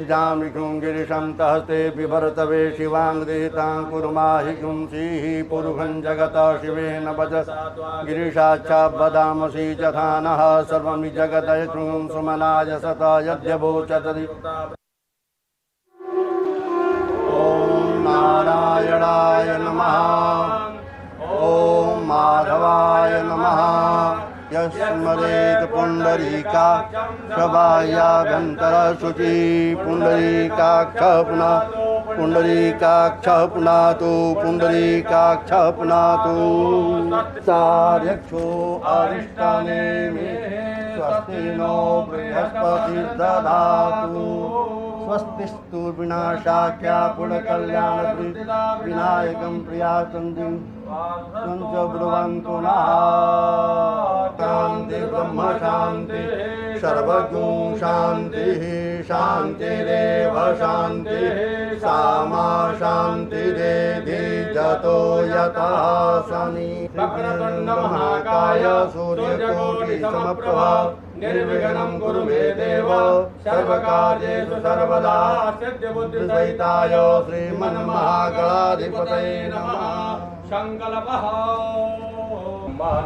जामिकुं गिरिशं तहस्ते बिभर्तवे शिवाङ्गदेतां कुर्माहिकुं श्रीः पुरुषं जगतः शिवेन भज गिरिशाच्छा वदामसि यथा नः सर्वं जगदयतुं सुमनाय सता यद्यवोचतरि। ॐ नारायणाय नमः ॐ माधवाय नमः यस्मरेत् पुण्डरीका शबायाभ्यन्तरशुचि पुण्डरीकाक्षः पुनातु पुण्डरीकाक्षः पुनातु सार्यक्षो अरिष्टाने मे स्वस्ति नो बृहस्पतिर्दधातु स्वस्तिस्तु विनाशाख्या पुण्यकल्याण विनायकं प्रियाचन्द्रिं ब्रुवन्तु शान्ति ब्रह्म शान्ति सर्वज्ञो शान्तिः शान्तिरेव शान्तिः सामा शान्तिरेधि जतो यतः शनि महाकाय सूर्यकोटि समप्रभा निर्विघ्नं कुरु मे देव सर्वकार्येषु सर्वदा सिद्धिबुद्धिसहिताय श्रीमन्महागणाधिपतये नमः। संकल्पः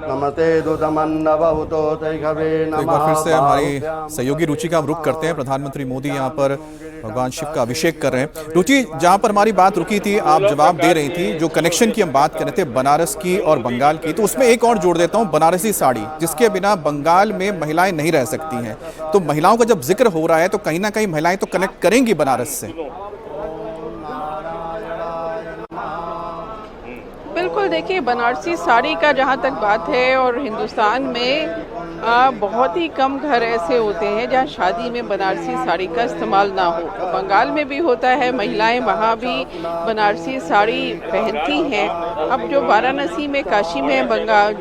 नमस्ते दुदमन्नवहुतो तैघवे नमः। एक बार फिर से हमारी सहयोगी रुचि का हम रुख करते हैं। प्रधानमंत्री मोदी यहाँ पर भगवान शिव का अभिषेक कर रहे हैं। रुचि, जहां पर हमारी बात रुकी थी आप जवाब दे रही थी, जो कनेक्शन की हम बात कर रहे थे बनारस की और बंगाल की, तो उसमें एक और जोड़ देता हूं, बनारसी साड़ी, जिसके बिना बंगाल में महिलाएं नहीं रह सकती हैं। तो महिलाओं का जब जिक्र हो रहा है तो कहीं ना कहीं महिलाएं तो कनेक्ट करेंगी बनारस से। बिल्कुल, देखिए बनारसी साड़ी का जहाँ तक बात है, और हिंदुस्तान में बहुत ही कम घर ऐसे होते हैं जहाँ शादी में बनारसी साड़ी का इस्तेमाल ना हो। बंगाल में भी होता है, महिलाएं वहाँ भी बनारसी साड़ी पहनती हैं। अब जो वाराणसी में, काशी में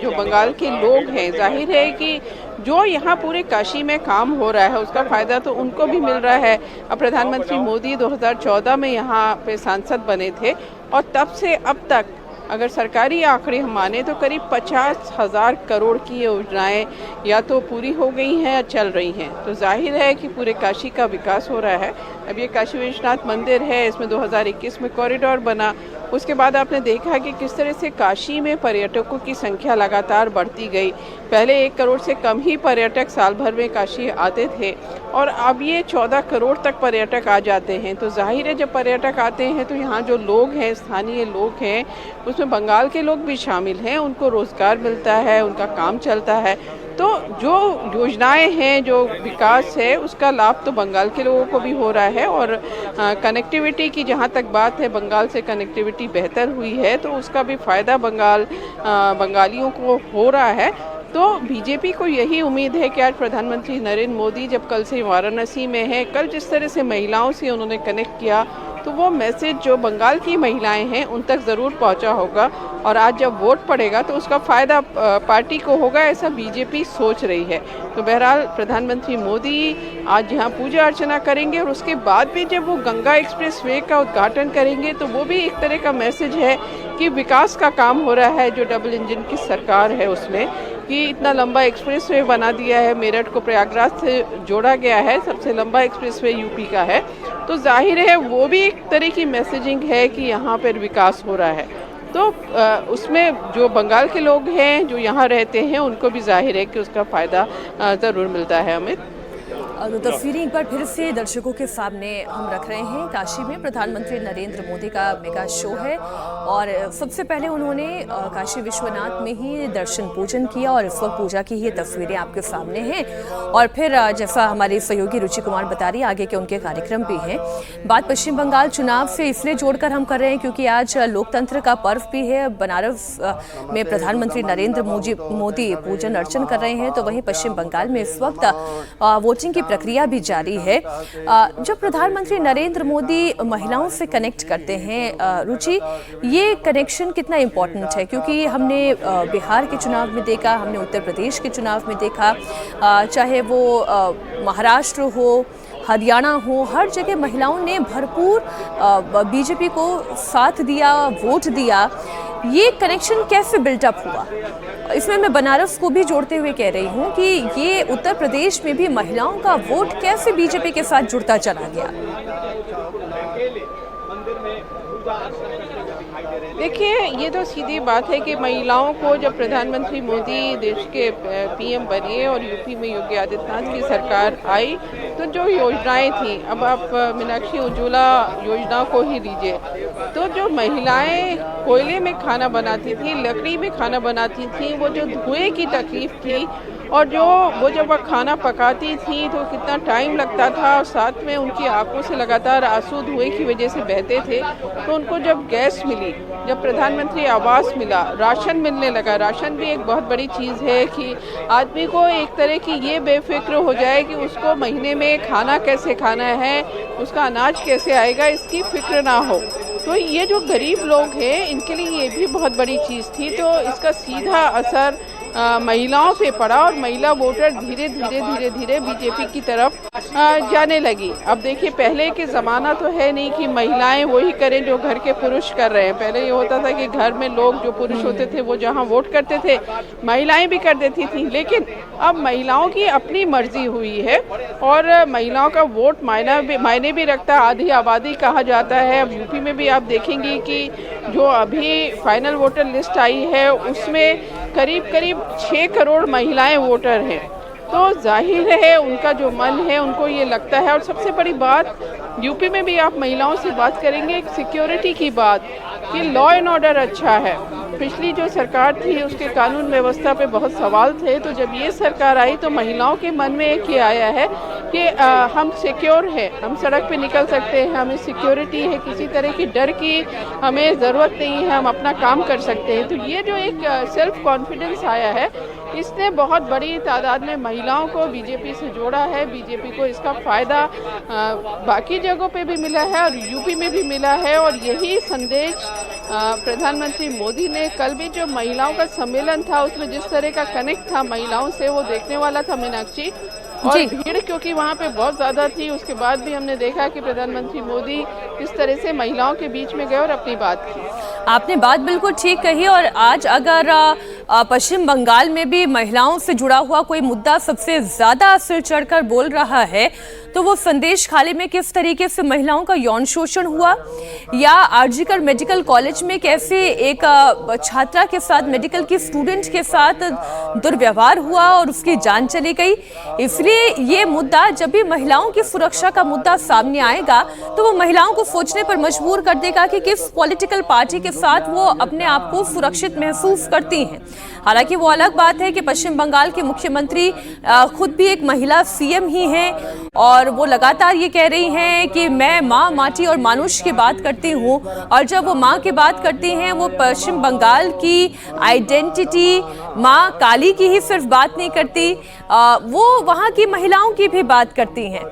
जो बंगाल के लोग हैं, जाहिर है कि जो यहाँ पूरे काशी में काम हो रहा है उसका फ़ायदा तो उनको भी मिल रहा है। अब प्रधानमंत्री मोदी 2014 में यहाँ पे सांसद बने थे और तब से अब तक अगर सरकारी आंकड़े हम माने तो करीब 50,000 करोड़ की योजनाएं या तो पूरी हो गई हैं या चल रही हैं। तो जाहिर है कि पूरे काशी का विकास हो रहा है। अब ये काशी विश्वनाथ मंदिर है, इसमें 2021 में कॉरिडोर बना। उसके बाद आपने देखा कि किस तरह से काशी में पर्यटकों की संख्या लगातार बढ़ती गई। पहले 1 करोड़ से कम ही पर्यटक साल भर में काशी आते थे और अब ये 14 करोड़ तक पर्यटक आ जाते हैं। तो जाहिर है जब पर्यटक आते हैं तो यहाँ जो लोग हैं, स्थानीय लोग हैं, उसमें बंगाल के लोग भी शामिल हैं, उनको रोज़गार मिलता है, उनका काम चलता है। तो जो योजनाएं हैं, जो विकास है, उसका लाभ तो बंगाल के लोगों को भी हो रहा है। और कनेक्टिविटी की जहाँ तक बात है, बंगाल से कनेक्टिविटी बेहतर हुई है तो उसका भी फ़ायदा बंगालियों को हो रहा है। तो बीजेपी को यही उम्मीद है कि आज प्रधानमंत्री नरेंद्र मोदी जब कल से वाराणसी में है, कल जिस तरह से महिलाओं से उन्होंने कनेक्ट किया तो वो मैसेज जो बंगाल की महिलाएं हैं उन तक ज़रूर पहुंचा होगा और आज जब वोट पड़ेगा तो उसका फ़ायदा पार्टी को होगा, ऐसा बीजेपी सोच रही है। तो बहरहाल प्रधानमंत्री मोदी आज यहाँ पूजा अर्चना करेंगे और उसके बाद भी जब वो गंगा एक्सप्रेसवे का उद्घाटन करेंगे तो वो भी एक तरह का मैसेज है कि विकास का काम हो रहा है। जो डबल इंजन की सरकार है उसमें कि इतना लंबा एक्सप्रेसवे बना दिया है, मेरठ को प्रयागराज से जोड़ा गया है, सबसे लंबा एक्सप्रेसवे यूपी का है। तो जाहिर है वो भी एक तरह की मैसेजिंग है कि यहाँ पर विकास हो रहा है। तो उसमें जो बंगाल के लोग हैं जो यहाँ रहते हैं उनको भी जाहिर है कि उसका फ़ायदा ज़रूर मिलता है। अमित, तो तस्वीरें एक बार फिर से दर्शकों के सामने हम रख रहे हैं। काशी में प्रधानमंत्री नरेंद्र मोदी का मेगा शो है और सबसे पहले उन्होंने काशी विश्वनाथ में ही दर्शन पूजन किया और इस वक्त पूजा की ये तस्वीरें आपके सामने हैं। और फिर जैसा हमारी सहयोगी रुचि कुमार बता रही, आगे के उनके कार्यक्रम भी हैं। बात पश्चिम बंगाल चुनाव से इसलिए जोड़कर हम कर रहे हैं क्योंकि आज लोकतंत्र का पर्व भी है। बनारस में प्रधानमंत्री नरेंद्र मोदी पूजन अर्चन कर रहे हैं, तो वहीं पश्चिम बंगाल में इस वक्त वोटिंग की प्रक्रिया भी जारी है। जब प्रधानमंत्री नरेंद्र मोदी महिलाओं से कनेक्ट करते हैं, रुचि, ये कनेक्शन कितना इम्पोर्टेंट है? क्योंकि हमने बिहार के चुनाव में देखा, हमने उत्तर प्रदेश के चुनाव में देखा, चाहे वो महाराष्ट्र हो, हरियाणा हो, हर जगह महिलाओं ने भरपूर बीजेपी को साथ दिया, वोट दिया। ये कनेक्शन कैसे बिल्टअप हुआ? इसमें मैं बनारस को भी जोड़ते हुए कह रही हूँ कि ये उत्तर प्रदेश में भी महिलाओं का वोट कैसे बीजेपी के साथ जुड़ता चला गया? देखिए, ये तो सीधी बात है कि महिलाओं को जब प्रधानमंत्री मोदी देश के पीएम बने और यूपी में योगी आदित्यनाथ की सरकार आई तो जो योजनाएं थी, अब आप मीनाक्षी उज्ज्वला योजना को ही लीजिए, तो जो महिलाएं कोयले में खाना बनाती थी, लकड़ी में खाना बनाती थी, वो जो धुएं की तकलीफ थी और वो जब वह खाना पकाती थी तो कितना टाइम लगता था और साथ में उनकी आंखों से लगातार आंसू धुएं की वजह से बहते थे। तो उनको जब गैस मिली, जब प्रधानमंत्री आवास मिला, राशन मिलने लगा। राशन भी एक बहुत बड़ी चीज़ है कि आदमी को एक तरह की ये बेफिक्र हो जाए कि उसको महीने में खाना कैसे खाना है, उसका अनाज कैसे आएगा, इसकी फिक्र ना हो। तो ये जो गरीब लोग हैं इनके लिए ये भी बहुत बड़ी चीज़ थी। तो इसका सीधा असर महिलाओं पे पड़ा और महिला वोटर धीरे धीरे बीजेपी की तरफ जाने लगी। अब देखिए, पहले के ज़माना तो है नहीं कि महिलाएं वही करें जो घर के पुरुष कर रहे हैं। पहले ये होता था कि घर में लोग जो पुरुष होते थे वो जहां वोट करते थे, महिलाएं भी कर देती थी। लेकिन अब महिलाओं की अपनी मर्जी हुई है और महिलाओं का वोट मायने भी रखता है। आधी आबादी कहा जाता है। अब यूपी में भी आप देखेंगे कि जो अभी फाइनल वोटर लिस्ट आई है उसमें करीब 6 करोड़ महिलाएं वोटर हैं। तो जाहिर है उनका जो मन है उनको ये लगता है। और सबसे बड़ी बात, यूपी में भी आप महिलाओं से बात करेंगे सिक्योरिटी की बात, कि लॉ एंड ऑर्डर अच्छा है। पिछली जो सरकार थी उसके कानून व्यवस्था पे बहुत सवाल थे, तो जब ये सरकार आई तो महिलाओं के मन में एक ये आया है कि हम सिक्योर हैं, हम सड़क पे निकल सकते हैं, हमें सिक्योरिटी है, किसी तरह की डर की हमें ज़रूरत नहीं है, हम अपना काम कर सकते हैं। तो ये जो एक सेल्फ कॉन्फिडेंस आया है, इसने बहुत बड़ी तादाद में महिलाओं को बीजेपी से जोड़ा है। बीजेपी को इसका फ़ायदा बाकी जगहों पे भी मिला है और यूपी में भी मिला है। और यही संदेश प्रधानमंत्री मोदी ने कल भी जो महिलाओं का सम्मेलन था उसमें जिस तरह का कनेक्ट था महिलाओं से, वो देखने वाला था मीनाक्षी। और भीड़ क्योंकि वहाँ पे बहुत ज़्यादा थी, उसके बाद भी हमने देखा कि प्रधानमंत्री मोदी किस तरह से महिलाओं के बीच में गए और अपनी बात की। आपने बात बिल्कुल ठीक कही। और आज अगर पश्चिम बंगाल में भी महिलाओं से जुड़ा हुआ कोई मुद्दा सबसे ज्यादा सिर चढ़कर बोल रहा है तो वो संदेश खाली में किस तरीके से महिलाओं का यौन शोषण हुआ, या आरजीकर मेडिकल कॉलेज में कैसे एक छात्रा के साथ, मेडिकल की स्टूडेंट के साथ दुर्व्यवहार हुआ और उसकी जान चली गई। इसलिए ये मुद्दा, जब भी महिलाओं की सुरक्षा का मुद्दा सामने आएगा तो वो महिलाओं को सोचने पर मजबूर कर देगा कि किस पॉलिटिकल पार्टी के साथ वो अपने आप को सुरक्षित महसूस करती हैं। हालांकि वो अलग बात है कि पश्चिम बंगाल के मुख्यमंत्री खुद भी एक महिला सीएम ही हैं और वो लगातार ये कह रही हैं कि मैं माँ, माटी और मानुष की बात करती हूँ। और जब वो माँ की बात करती हैं, वो पश्चिम बंगाल की आइडेंटिटी माँ काली की ही सिर्फ बात नहीं करती, वो वहाँ की महिलाओं की भी बात करती हैं।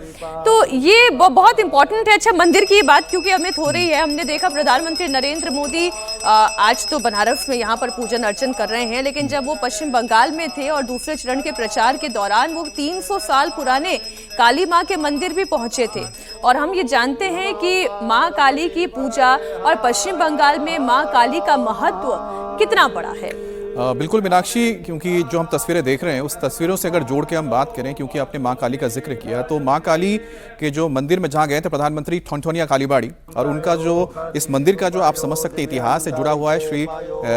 तो ये बहुत इंपॉर्टेंट है। अच्छा, मंदिर की बात क्योंकि अमित हो रही है, हमने देखा प्रधानमंत्री नरेंद्र मोदी आज तो बनारस में यहाँ पर पूजन अर्चन कर रहे हैं, लेकिन जब वो पश्चिम बंगाल में थे और दूसरे चरण के प्रचार के दौरान वो 300 साल पुराने काली माँ के मंदिर भी पहुंचे थे। और हम ये जानते हैं कि माँ काली की पूजा और पश्चिम बंगाल में माँ काली का महत्व कितना बड़ा है। बिल्कुल मीनाक्षी, क्योंकि जो हम तस्वीरें देख रहे हैं उस तस्वीरों से अगर जोड़ के हम बात करें, क्योंकि आपने मां काली का जिक्र किया, तो मां काली के जो मंदिर में जहां गए थे प्रधानमंत्री ठोंठोनिया कालीबाड़ी, और उनका जो इस मंदिर का जो आप समझ सकते इतिहास से जुड़ा हुआ है श्री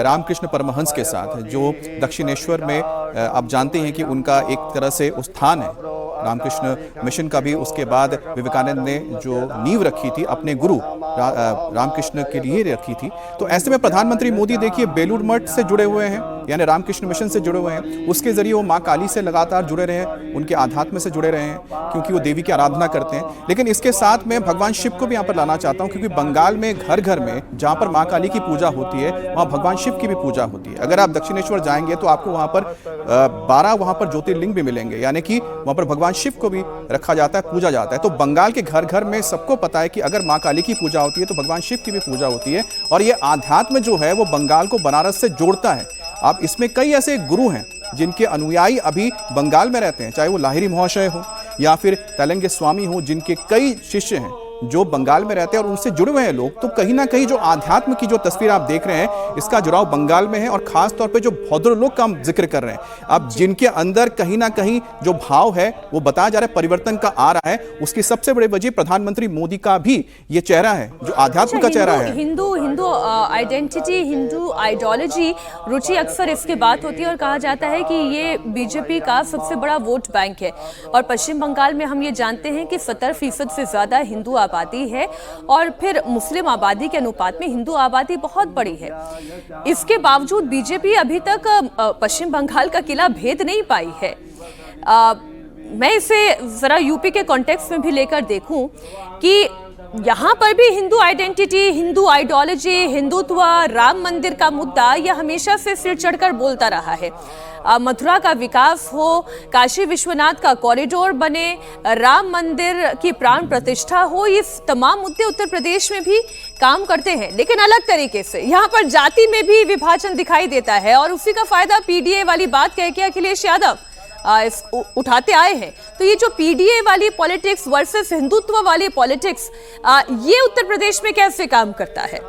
रामकृष्ण परमहंस के साथ, जो दक्षिणेश्वर में आप जानते हैं कि उनका एक तरह से स्थान है। रामकृष्ण मिशन का भी उसके बाद विवेकानंद ने जो नींव रखी थी अपने गुरु रामकृष्ण के लिए रखी थी। तो ऐसे में प्रधानमंत्री मोदी देखिए बेलूर मठ से जुड़े हुए हैं, यानी रामकृष्ण मिशन से जुड़े हुए हैं, उसके जरिए वो माँ काली से लगातार जुड़े रहे हैं, उनके आध्यात्म से जुड़े रहे हैं क्योंकि वो देवी की आराधना करते हैं। लेकिन इसके साथ में भगवान शिव को भी यहाँ पर लाना चाहता हूँ, क्योंकि बंगाल में घर घर में जहाँ पर माँ काली की पूजा होती है वहाँ भगवान शिव की भी पूजा होती है। अगर आप दक्षिणेश्वर जाएंगे तो आपको वहाँ पर 12 वहाँ पर ज्योतिर्लिंग भी मिलेंगे, यानी कि वहाँ पर भगवान शिव को भी रखा जाता है, पूजा जाता है। तो बंगाल के घर घर में सबको पता है कि अगर माँ काली की पूजा होती है तो भगवान शिव की भी पूजा होती है, और ये आध्यात्म जो है वो बंगाल को बनारस से जोड़ता है। अब इसमें कई ऐसे गुरु हैं जिनके अनुयायी अभी बंगाल में रहते हैं, चाहे वो लाहिरी महाशय हो या फिर तेलंगे स्वामी हो, जिनके कई शिष्य हैं जो बंगाल में रहते हैं और उनसे जुड़े हुए हैं लोग। तो कहीं ना कहीं जो आध्यात्म की जो तस्वीर आप देख रहे हैं, इसका जुड़ाव बंगाल में है, और खास तौर पे जो भद्रलोक का हम जिक्र कर रहे हैं, अब जिनके अंदर कहीं ना कहीं जो भाव है वो बताया जा रहा है परिवर्तन का आ रहा है, उसकी सबसे बड़ी वजह प्रधानमंत्री मोदी का भी ये चेहरा है, जो आध्यात्म का चेहरा है। हिंदू आइडेंटिटी, हिंदू आइडियोलॉजी, रुचि अक्सर इसकी बात होती है और कहा जाता है कि ये बीजेपी का सबसे बड़ा वोट बैंक है। और पश्चिम बंगाल में हम ये जानते हैं कि 70% से ज्यादा हिंदू आबादी है, और फिर मुस्लिम आबादी के अनुपात में हिंदू आबादी बहुत बड़ी है। इसके बावजूद बीजेपी अभी तक पश्चिम बंगाल का किला भेद नहीं पाई है। मैं इसे जरा यूपी के कॉन्टेक्स्ट में भी लेकर देखूं कि यहाँ पर भी हिंदू आइडेंटिटी, हिंदू आइडियोलॉजी, हिंदुत्व, राम मंदिर का मुद्दा यह हमेशा से सिर चढ़कर बोलता रहा है। मथुरा का विकास हो, काशी विश्वनाथ का कॉरिडोर बने, राम मंदिर की प्राण प्रतिष्ठा हो, ये तमाम मुद्दे उत्तर प्रदेश में भी काम करते हैं, लेकिन अलग तरीके से। यहाँ पर जाति में भी विभाजन दिखाई देता है और उसी का फायदा पीडीए वाली बात कह के अखिलेश यादव उठाते आए हैं। तो ये जो पीडीए वाली पॉलिटिक्स वर्सेस हिंदुत्व वाली पॉलिटिक्स, ये उत्तर प्रदेश में कैसे काम करता है?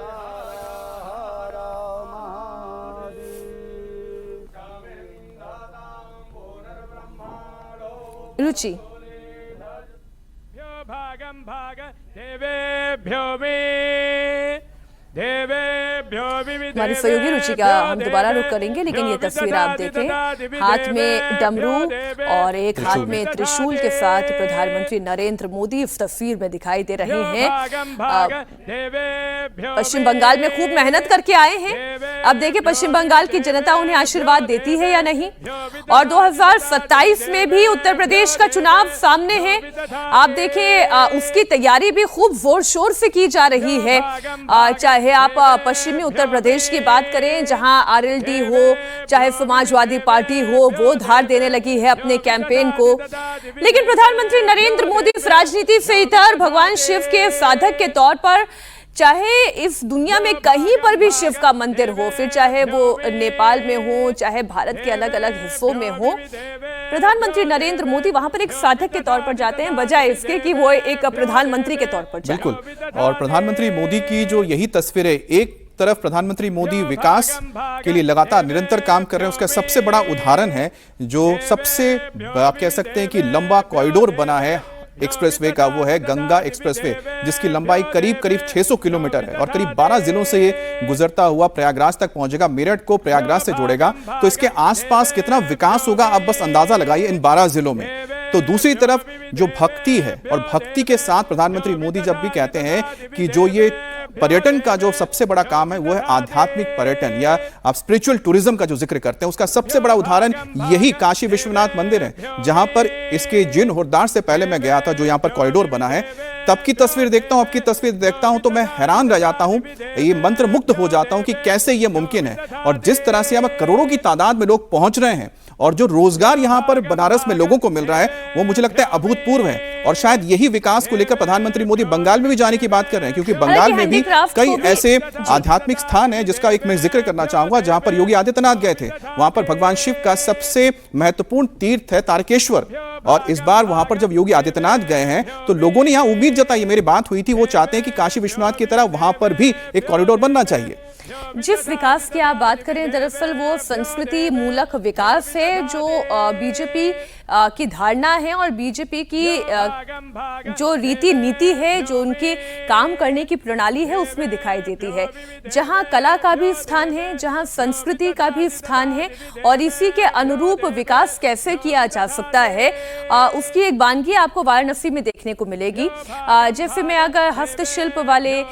रुचि हमारी सहयोगी रुचि का हम दोबारा रुख करेंगे, लेकिन ये तस्वीर आप देखें, हाथ में डमरू और एक हाथ में त्रिशूल के साथ प्रधानमंत्री नरेंद्र मोदी इस तस्वीर में दिखाई दे रहे हैं। पश्चिम बंगाल में खूब मेहनत करके आए हैं। अब देखिए पश्चिम बंगाल की जनता उन्हें आशीर्वाद देती है या नहीं। और 2027 में भी उत्तर प्रदेश का चुनाव सामने है। आप देखिए उसकी तैयारी भी खूब जोर शोर से की जा रही है। चाहे आप पश्चिमी उत्तर प्रदेश की बात करें, जहां आरएलडी हो, चाहे समाजवादी पार्टी हो, वो धार देने लगी है अपने कैंपेन को। लेकिन प्रधानमंत्री नरेंद्र मोदी इस राजनीति से इतर भगवान शिव के साधक के तौर पर, चाहे इस दुनिया में कहीं पर भी शिव का मंदिर हो, फिर चाहे वो नेपाल में हो, चाहे भारत के अलग अलग हिस्सों में हो, प्रधानमंत्री नरेंद्र मोदी वहां पर एक साधक के तौर पर जाते हैं, बजाय इसके कि वो एक प्रधानमंत्री के तौर पर जाए। बिल्कुल। और प्रधानमंत्री मोदी की जो यही तस्वीरें, एक तरफ प्रधानमंत्री मोदी विकास के लिए लगातार निरंतर काम कर रहे हैं, उसका सबसे बड़ा उदाहरण है जो सबसे आप कह सकते हैं कि लंबा कॉरिडोर बना है एक्सप्रेसवे का, वो है गंगा एक्सप्रेसवे, जिसकी लंबाई करीब 600 किलोमीटर है और करीब 12 जिलों से ये गुजरता हुआ प्रयागराज तक पहुंचेगा, मेरठ को प्रयागराज से जोड़ेगा। तो इसके आसपास कितना विकास होगा आप बस अंदाजा लगाइए इन 12 जिलों में। तो दूसरी तरफ जो भक्ति है, और भक्ति के साथ प्रधानमंत्री मोदी जब भी कहते हैं कि जो ये पर्यटन का जो सबसे बड़ा काम है वो है आध्यात्मिक पर्यटन या आप स्पिरिचुअल टूरिज्म का जो जिक्र करते हैं, उसका सबसे बड़ा उदाहरण यही काशी विश्वनाथ मंदिर है, जहां पर इसके जीर्णोद्धार से पहले मैं गया था, जो यहां पर कॉरिडोर बना है, तब की तस्वीर देखता हूं, अब की तस्वीर देखता हूं तो मैं हैरान रह जाता हूं, ये मंत्र मुग्ध हो जाता हूं कि कैसे ये मुमकिन है। और जिस तरह से यहां करोड़ों की तादाद में लोग पहुंच रहे हैं और जो रोजगार यहां पर बनारस में लोगों को मिल रहा है वो मुझे लगता है अभूतपूर्व है। और शायद यही विकास को लेकर प्रधानमंत्री मोदी बंगाल में भी जाने की बात कर रहे हैं, क्योंकि बंगाल में भी कई ऐसे आध्यात्मिक स्थान है जिसका एक मैं जिक्र करना चाहूंगा, जहां पर योगी आदित्यनाथ गए थे। वहां पर भगवान शिव का सबसे महत्वपूर्ण तीर्थ है तारकेश्वर, और इस बार वहां पर जब योगी आदित्यनाथ गए हैं तो लोगों ने यहां उम्मीद जताई, मेरी बात हुई थी, वो चाहते हैं कि काशी विश्वनाथ की तरह वहां पर भी एक कॉरिडोर बनना चाहिए। जिस विकास की आप बात करें दरअसल वो संस्कृति मूलक विकास है, जो बीजेपी की धारणा है और बीजेपी की जो रीति नीति है, जो उनकी काम करने की प्रणाली है उसमें दिखाई देती है। जहां कला का भी स्थान है, जहां संस्कृति का भी स्थान है, और इसी के अनुरूप विकास कैसे किया जा सकता है उसकी एक वानगी आपको वाराणसी में देखने को मिलेगी। जैसे मैं अगर हस्तशिल्प वाले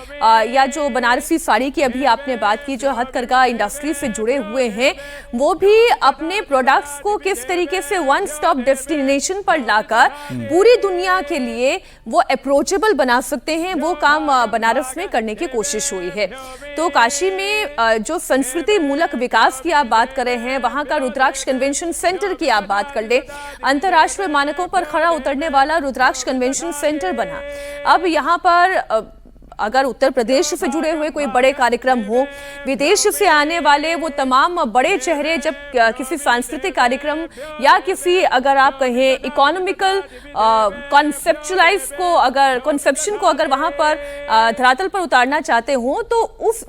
या जो बनारसी साड़ी की अभी आपने बात की, जो हथकरघा इंडस्ट्री से जुड़े हुए हैं, वो भी अपने प्रोडक्ट्स को किस तरीके से वन स्टॉप डेस्टिनेशन पर लाकर पूरी दुनिया के लिए वो अप्रोचेबल बना सकते हैं, वो काम बनारस में करने की कोशिश हुई है। तो काशी में जो संस्कृति मूलक विकास की आप बात कर रहे हैं, वहां का रुद्राक्ष कन्वेंशन सेंटर की आप बात कर ले, अंतर्राष्ट्रीय मानकों पर खरा उतरने वाला रुद्राक्ष कन्वेंशन सेंटर बना। अब यहाँ पर अगर उत्तर प्रदेश से जुड़े हुए कोई बड़े कार्यक्रम हो, विदेश से आने वाले वो तमाम बड़े चेहरे जब किसी सांस्कृतिक कार्यक्रम या किसी अगर आप कहें इकोनॉमिकल कॉन्सेप्शन को अगर वहां पर धरातल पर उतारना चाहते हो, तो उस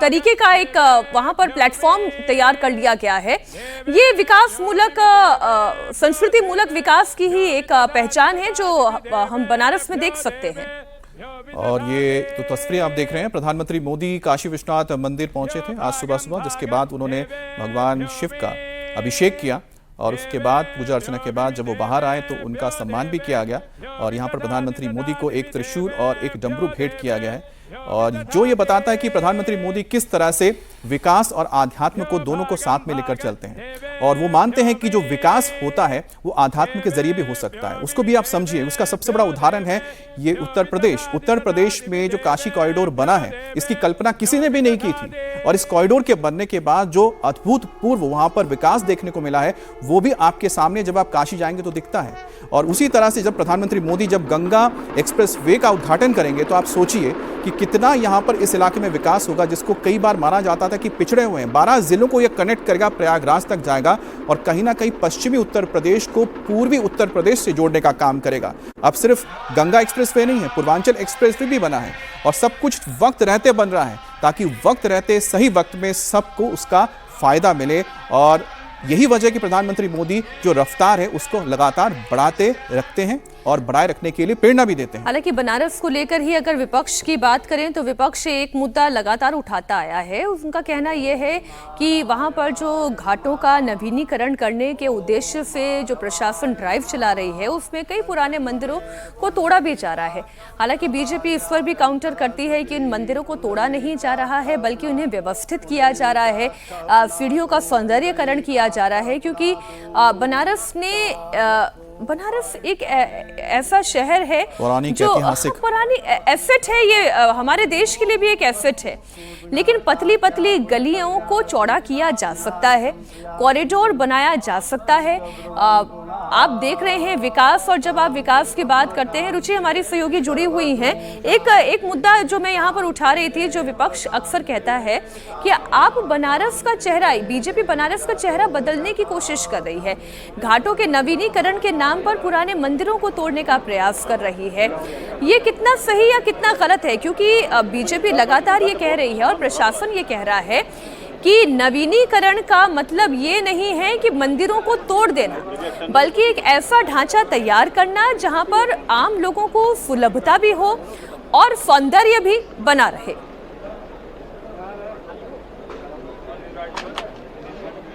तरीके का एक वहां पर प्लेटफॉर्म तैयार कर लिया गया है। ये विकास मूलक संस्कृति मूलक विकास की ही एक पहचान है जो हम बनारस में देख सकते हैं। और ये तो तस्वीरें आप देख रहे हैं, प्रधानमंत्री मोदी काशी विश्वनाथ मंदिर पहुंचे थे आज सुबह, जिसके बाद उन्होंने भगवान शिव का अभिषेक किया और उसके बाद पूजा अर्चना के बाद जब वो बाहर आए तो उनका सम्मान भी किया गया। और यहाँ पर प्रधानमंत्री मोदी को एक त्रिशूल और एक डमरू भेंट किया गया है, और जो ये बताता है कि प्रधानमंत्री मोदी किस तरह से विकास और आध्यात्म को दोनों को साथ में लेकर चलते हैं। और वो मानते हैं कि जो विकास होता है वो आध्यात्म के जरिए भी हो सकता है। उसको भी आप समझिए, उसका सबसे बड़ा उदाहरण है ये उत्तर प्रदेश। उत्तर प्रदेश में जो काशी कॉरिडोर बना है, इसकी कल्पना किसी ने भी नहीं की थी, और इस कॉरिडोर के बनने के बाद जो अभूतपूर्व वहां पर विकास देखने को मिला है वो भी आपके सामने जब आप काशी जाएंगे तो दिखता है। और उसी तरह से जब प्रधानमंत्री मोदी जब गंगा एक्सप्रेस वे का उद्घाटन करेंगे तो आप सोचिए कि कितना यहां पर इस इलाके में विकास होगा, जिसको कई बार माना जाता था कि पिछड़े हुए हैं। 12 जिलों को यह कनेक्ट करेगा, प्रयागराज तक जाएगा और कहीं ना कहीं पश्चिमी उत्तर प्रदेश को पूर्वी उत्तर प्रदेश से जोड़ने का काम करेगा। अब सिर्फ गंगा एक्सप्रेस वे नहीं है, पूर्वांचल एक्सप्रेस वे भी बना है, और सब कुछ वक्त रहते बन रहा है ताकि वक्त रहते सही वक्त में सबको उसका फायदा मिले। और यही वजह कि प्रधानमंत्री मोदी जो रफ्तार है उसको लगातार बढ़ाते रखते हैं और बढ़ाए रखने के लिए प्रेरणा भी देते हैं। हालांकि बनारस को लेकर ही अगर विपक्ष की बात करें तो विपक्ष एक मुद्दा लगातार उठाता आया है। उनका कहना यह है कि वहां पर जो घाटों का नवीनीकरण करने के उद्देश्य से जो प्रशासन ड्राइव चला रही है उसमें कई पुराने मंदिरों को तोड़ा भी जा रहा है। हालांकि बीजेपी इस पर भी काउंटर करती है कि इन मंदिरों को तोड़ा नहीं जा रहा है बल्कि उन्हें व्यवस्थित किया जा रहा है, सीढ़ियों का सौंदर्यकरण किया जा रहा है, क्योंकि बनारस एक ऐसा शहर है जो पुरानी एसेट है, ये हमारे देश के लिए भी एक एसेट है। लेकिन पतली पतली गलियों को चौड़ा किया जा सकता है, कॉरिडोर बनाया जा सकता है, आप देख रहे हैं विकास, और जब आप विकास की बात करते हैं, रुचि हमारी सहयोगी जुड़ी हुई हैं, एक मुद्दा जो मैं यहाँ पर उठा रही थी, जो विपक्ष अक्सर कहता है कि आप बनारस का चेहरा, बीजेपी बनारस का चेहरा बदलने की कोशिश कर रही है, घाटों के नवीनीकरण के नाम पर पुराने मंदिरों को तोड़ने का प्रयास कर रही है। ये कितना सही या कितना गलत है? क्योंकि बीजेपी लगातार ये कह रही है और प्रशासन ये कह रहा है कि नवीनीकरण का मतलब ये नहीं है कि मंदिरों को तोड़ देना, बल्कि एक ऐसा ढांचा तैयार करना जहां पर आम लोगों को सुलभता भी हो और सौंदर्य भी बना रहे।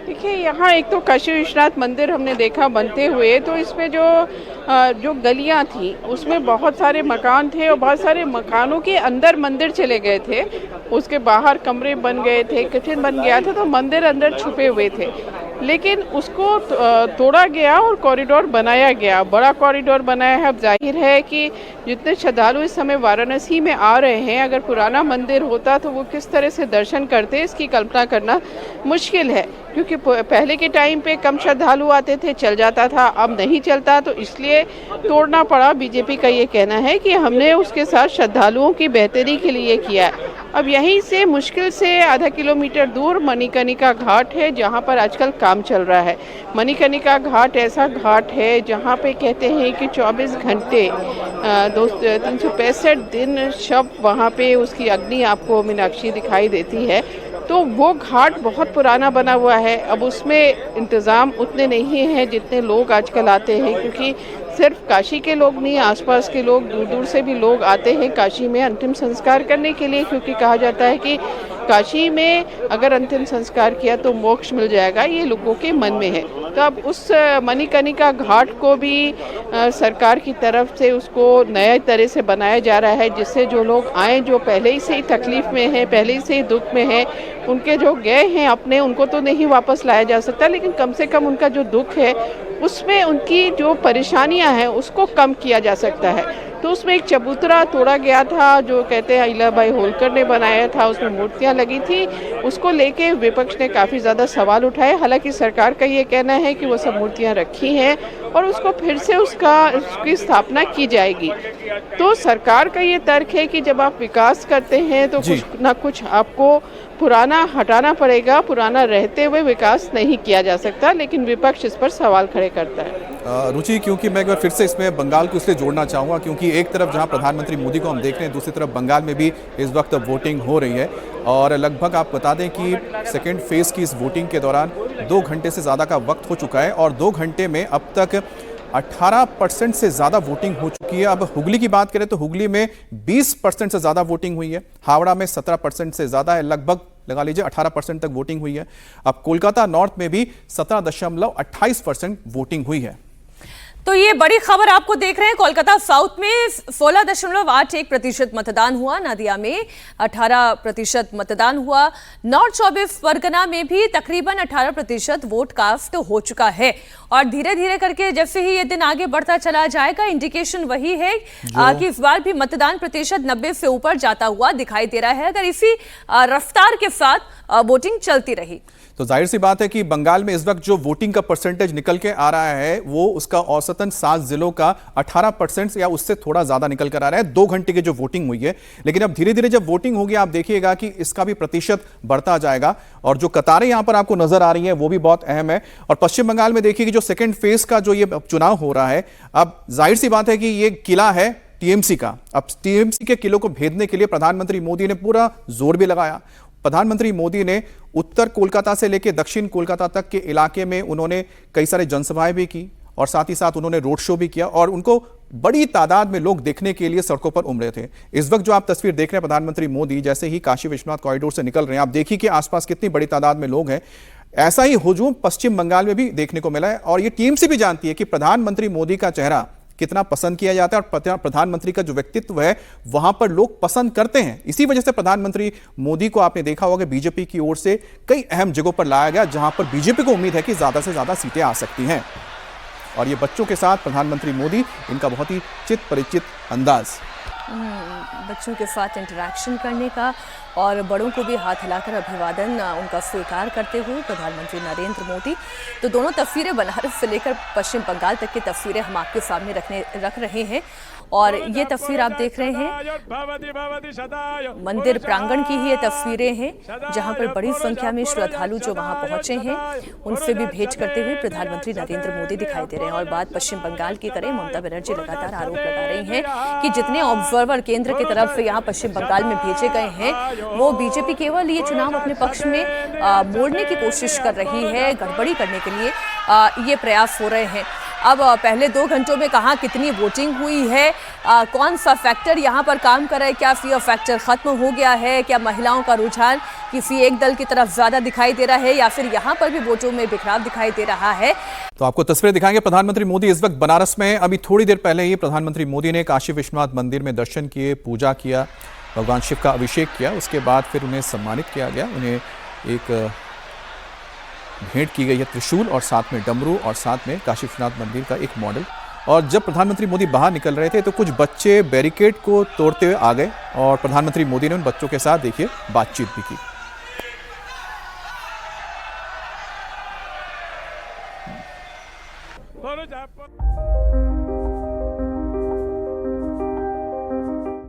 देखिए, यहाँ एक तो काशी विश्वनाथ मंदिर हमने देखा बनते हुए, तो इसमें जो गलियाँ थी उसमें बहुत सारे मकान थे और बहुत सारे मकानों के अंदर मंदिर चले गए थे, उसके बाहर कमरे बन गए थे, किचन बन गया था, तो मंदिर अंदर छुपे हुए थे। लेकिन उसको तोड़ा गया और कॉरिडोर बनाया गया, बड़ा कॉरिडोर बनाया है। अब जाहिर है कि जितने श्रद्धालु इस समय वाराणसी में आ रहे हैं, अगर पुराना मंदिर होता तो वो किस तरह से दर्शन करते, इसकी कल्पना करना मुश्किल है, क्योंकि पहले के टाइम पे कम श्रद्धालु आते थे, चल जाता था, अब नहीं चलता, तो इसलिए तोड़ना पड़ा। बीजेपी का ये कहना है कि हमने उसके साथ श्रद्धालुओं की बेहतरी के लिए किया है। अब यहीं से मुश्किल से आधा किलोमीटर दूर मणिकर्णिका घाट है, जहाँ पर आजकल काम चल रहा है। मणिकर्णिका घाट ऐसा घाट है जहाँ पे कहते हैं कि 24 घंटे 365 दिन शव वहाँ पे उसकी अग्नि आपको मीनाक्षी दिखाई देती है। तो वो घाट बहुत पुराना बना हुआ है। अब उसमें इंतज़ाम उतने नहीं हैं जितने लोग आजकल आते हैं, क्योंकि सिर्फ काशी के लोग नहीं, आसपास के लोग, दूर दूर से भी लोग आते हैं काशी में अंतिम संस्कार करने के लिए, क्योंकि कहा जाता है कि काशी में अगर अंतिम संस्कार किया तो मोक्ष मिल जाएगा, ये लोगों के मन में है। तो अब उस मणिकर्णिका घाट को भी सरकार की तरफ से उसको नए तरह से बनाया जा रहा है, जिससे जो लोग आए, जो पहले ही से ही तकलीफ में हैं, पहले ही से ही दुख में हैं, उनके जो गए हैं अपने, उनको तो नहीं वापस लाया जा सकता, लेकिन कम से कम उनका जो दुख है उसमें उनकी जो परेशानियां हैं उसको कम किया जा सकता है। तो उसमें एक चबूतरा तोड़ा गया था, जो कहते हैं अहिल्याबाई होलकर ने बनाया था, उसमें मूर्तियां लगी थी, उसको लेके विपक्ष ने काफ़ी ज़्यादा सवाल उठाए। हालांकि सरकार का ये कहना है कि वो सब मूर्तियां रखी हैं और उसको फिर से उसकी स्थापना की जाएगी। तो सरकार का ये तर्क है कि जब आप विकास करते हैं तो कुछ ना कुछ आपको पुराना हटाना पड़ेगा, पुराना रहते हुए विकास नहीं किया जा सकता, लेकिन विपक्ष इस पर सवाल खड़े करता है। रुचि, क्योंकि मैं एक बार फिर से इसमें बंगाल को इसलिए जोड़ना चाहूँगा, क्योंकि एक तरफ जहां प्रधानमंत्री मोदी को हम देख रहे हैं, दूसरी तरफ बंगाल में भी इस वक्त वोटिंग हो रही है, और लगभग आप बता दें कि सेकेंड फेज की इस वोटिंग के दौरान 2 घंटे से ज़्यादा का वक्त हो चुका है, और 2 घंटे में अब तक 18% से ज़्यादा वोटिंग हो चुकी है। अब हुगली की बात करें तो हुगली में 20% से ज़्यादा वोटिंग हुई है, हावड़ा में 17% से ज़्यादा है, लगभग लगा लीजिए 18% तक वोटिंग हुई है। अब कोलकाता नॉर्थ में भी 17.28% वोटिंग हुई है। तो ये बड़ी खबर आपको देख रहे हैं। कोलकाता साउथ में 16.81% मतदान हुआ, नदिया में 18% मतदान हुआ, नॉर्थ 24 परगना में भी तकरीबन 18% वोट कास्ट हो चुका है। और धीरे धीरे करके जैसे ही ये दिन आगे बढ़ता चला जाएगा, इंडिकेशन वही है कि इस बार भी मतदान प्रतिशत 90 से ऊपर जाता हुआ दिखाई दे रहा है, अगर इसी रफ्तार के साथ वोटिंग चलती रही। तो जाहिर सी बात है कि बंगाल में इस वक्त जो वोटिंग का परसेंटेज निकल के आ रहा है, वो उसका औसतन 7 जिलों का 18% या उससे थोड़ा ज्यादा निकल कर आ रहा है। 2 घंटे की जो वोटिंग हुई है, लेकिन अब धीरे धीरे जब वोटिंग होगी, आप देखिएगा कि इसका भी प्रतिशत बढ़ता जाएगा, और जो कतारें यहां पर आपको नजर आ रही हैं वो भी बहुत अहम है। और पश्चिम बंगाल में देखिए कि जो सेकेंड फेज का जो ये चुनाव हो रहा है, अब जाहिर सी बात है कि ये किला है टीएमसी का। अब टीएमसी के किले को भेदने के लिए प्रधानमंत्री मोदी ने पूरा जोर भी लगाया। प्रधानमंत्री मोदी ने उत्तर कोलकाता से लेकर दक्षिण कोलकाता तक के इलाके में उन्होंने कई सारे जनसभाएं भी की, और साथ ही साथ उन्होंने रोड शो भी किया, और उनको बड़ी तादाद में लोग देखने के लिए सड़कों पर उमड़े थे। इस वक्त जो आप तस्वीर देख रहे हैं, प्रधानमंत्री मोदी जैसे ही काशी विश्वनाथ कॉरिडोर से निकल रहे हैं, आप देखिए कि आसपास कितनी बड़ी तादाद में लोग हैं। ऐसा ही हुजूम पश्चिम बंगाल में भी देखने को मिला है, और ये टीएमसी भी जानती है कि प्रधानमंत्री मोदी का चेहरा कितना पसंद किया जाता है, और प्रधानमंत्री का जो व्यक्तित्व है वहां पर लोग पसंद करते हैं। इसी वजह से प्रधानमंत्री मोदी को आपने देखा होगा बीजेपी की ओर से कई अहम जगहों पर लाया गया, जहां पर बीजेपी को उम्मीद है कि ज्यादा से ज्यादा सीटें आ सकती हैं। और ये बच्चों के साथ प्रधानमंत्री मोदी, इनका बहुत ही चित परिचित अंदाज। बच्चों के साथ इंटरेक्शन करने का और बड़ों को भी हाथ हिलाकर अभिवादन उनका स्वीकार करते हुए प्रधानमंत्री नरेंद्र मोदी। तो दोनों तस्वीरें बनारस से लेकर पश्चिम बंगाल तक की तस्वीरें हम आपके सामने रख रहे हैं। और ये तस्वीर आप देख रहे हैं मंदिर प्रांगण की ही ये तस्वीरें हैं, जहां पर बड़ी संख्या में श्रद्धालु जो वहां पहुंचे हैं उनसे भी भेंट करते हुए प्रधानमंत्री नरेंद्र मोदी दिखाई दे रहे हैं। और बात पश्चिम बंगाल की करें, ममता बनर्जी लगातार आरोप लगा रही हैं कि जितने ऑब्जर्वर केंद्र की तरफ से यहाँ पश्चिम बंगाल में भेजे गए हैं वो बीजेपी केवल ये चुनाव अपने पक्ष में मोड़ने की कोशिश कर रही है, गड़बड़ी करने के लिए ये प्रयास हो रहे हैं। अब पहले 2 घंटों में कहाँ कितनी वोटिंग हुई है, कौन सा फैक्टर यहाँ पर काम कर रहा है, क्या फियर फैक्टर खत्म हो गया है, क्या महिलाओं का रुझान किसी एक दल की तरफ ज्यादा दिखाई दे रहा है या फिर यहाँ पर भी वोटों में बिखराव दिखाई दे रहा है। तो आपको तस्वीरें दिखाएंगे। प्रधानमंत्री मोदी इस वक्त बनारस में, अभी थोड़ी देर पहले ही प्रधानमंत्री मोदी ने काशी विश्वनाथ मंदिर में दर्शन किए, पूजा किया, भगवान शिव का अभिषेक किया। उसके बाद फिर उन्हें सम्मानित किया गया, उन्हें एक भेंट की गई है त्रिशूल और साथ में डमरू और साथ में काशी विश्वनाथ मंदिर का एक मॉडल। और जब प्रधानमंत्री मोदी बाहर निकल रहे थे तो कुछ बच्चे बैरिकेड को तोड़ते हुए आ गए और प्रधानमंत्री मोदी ने उन बच्चों के साथ देखिए बातचीत भी की।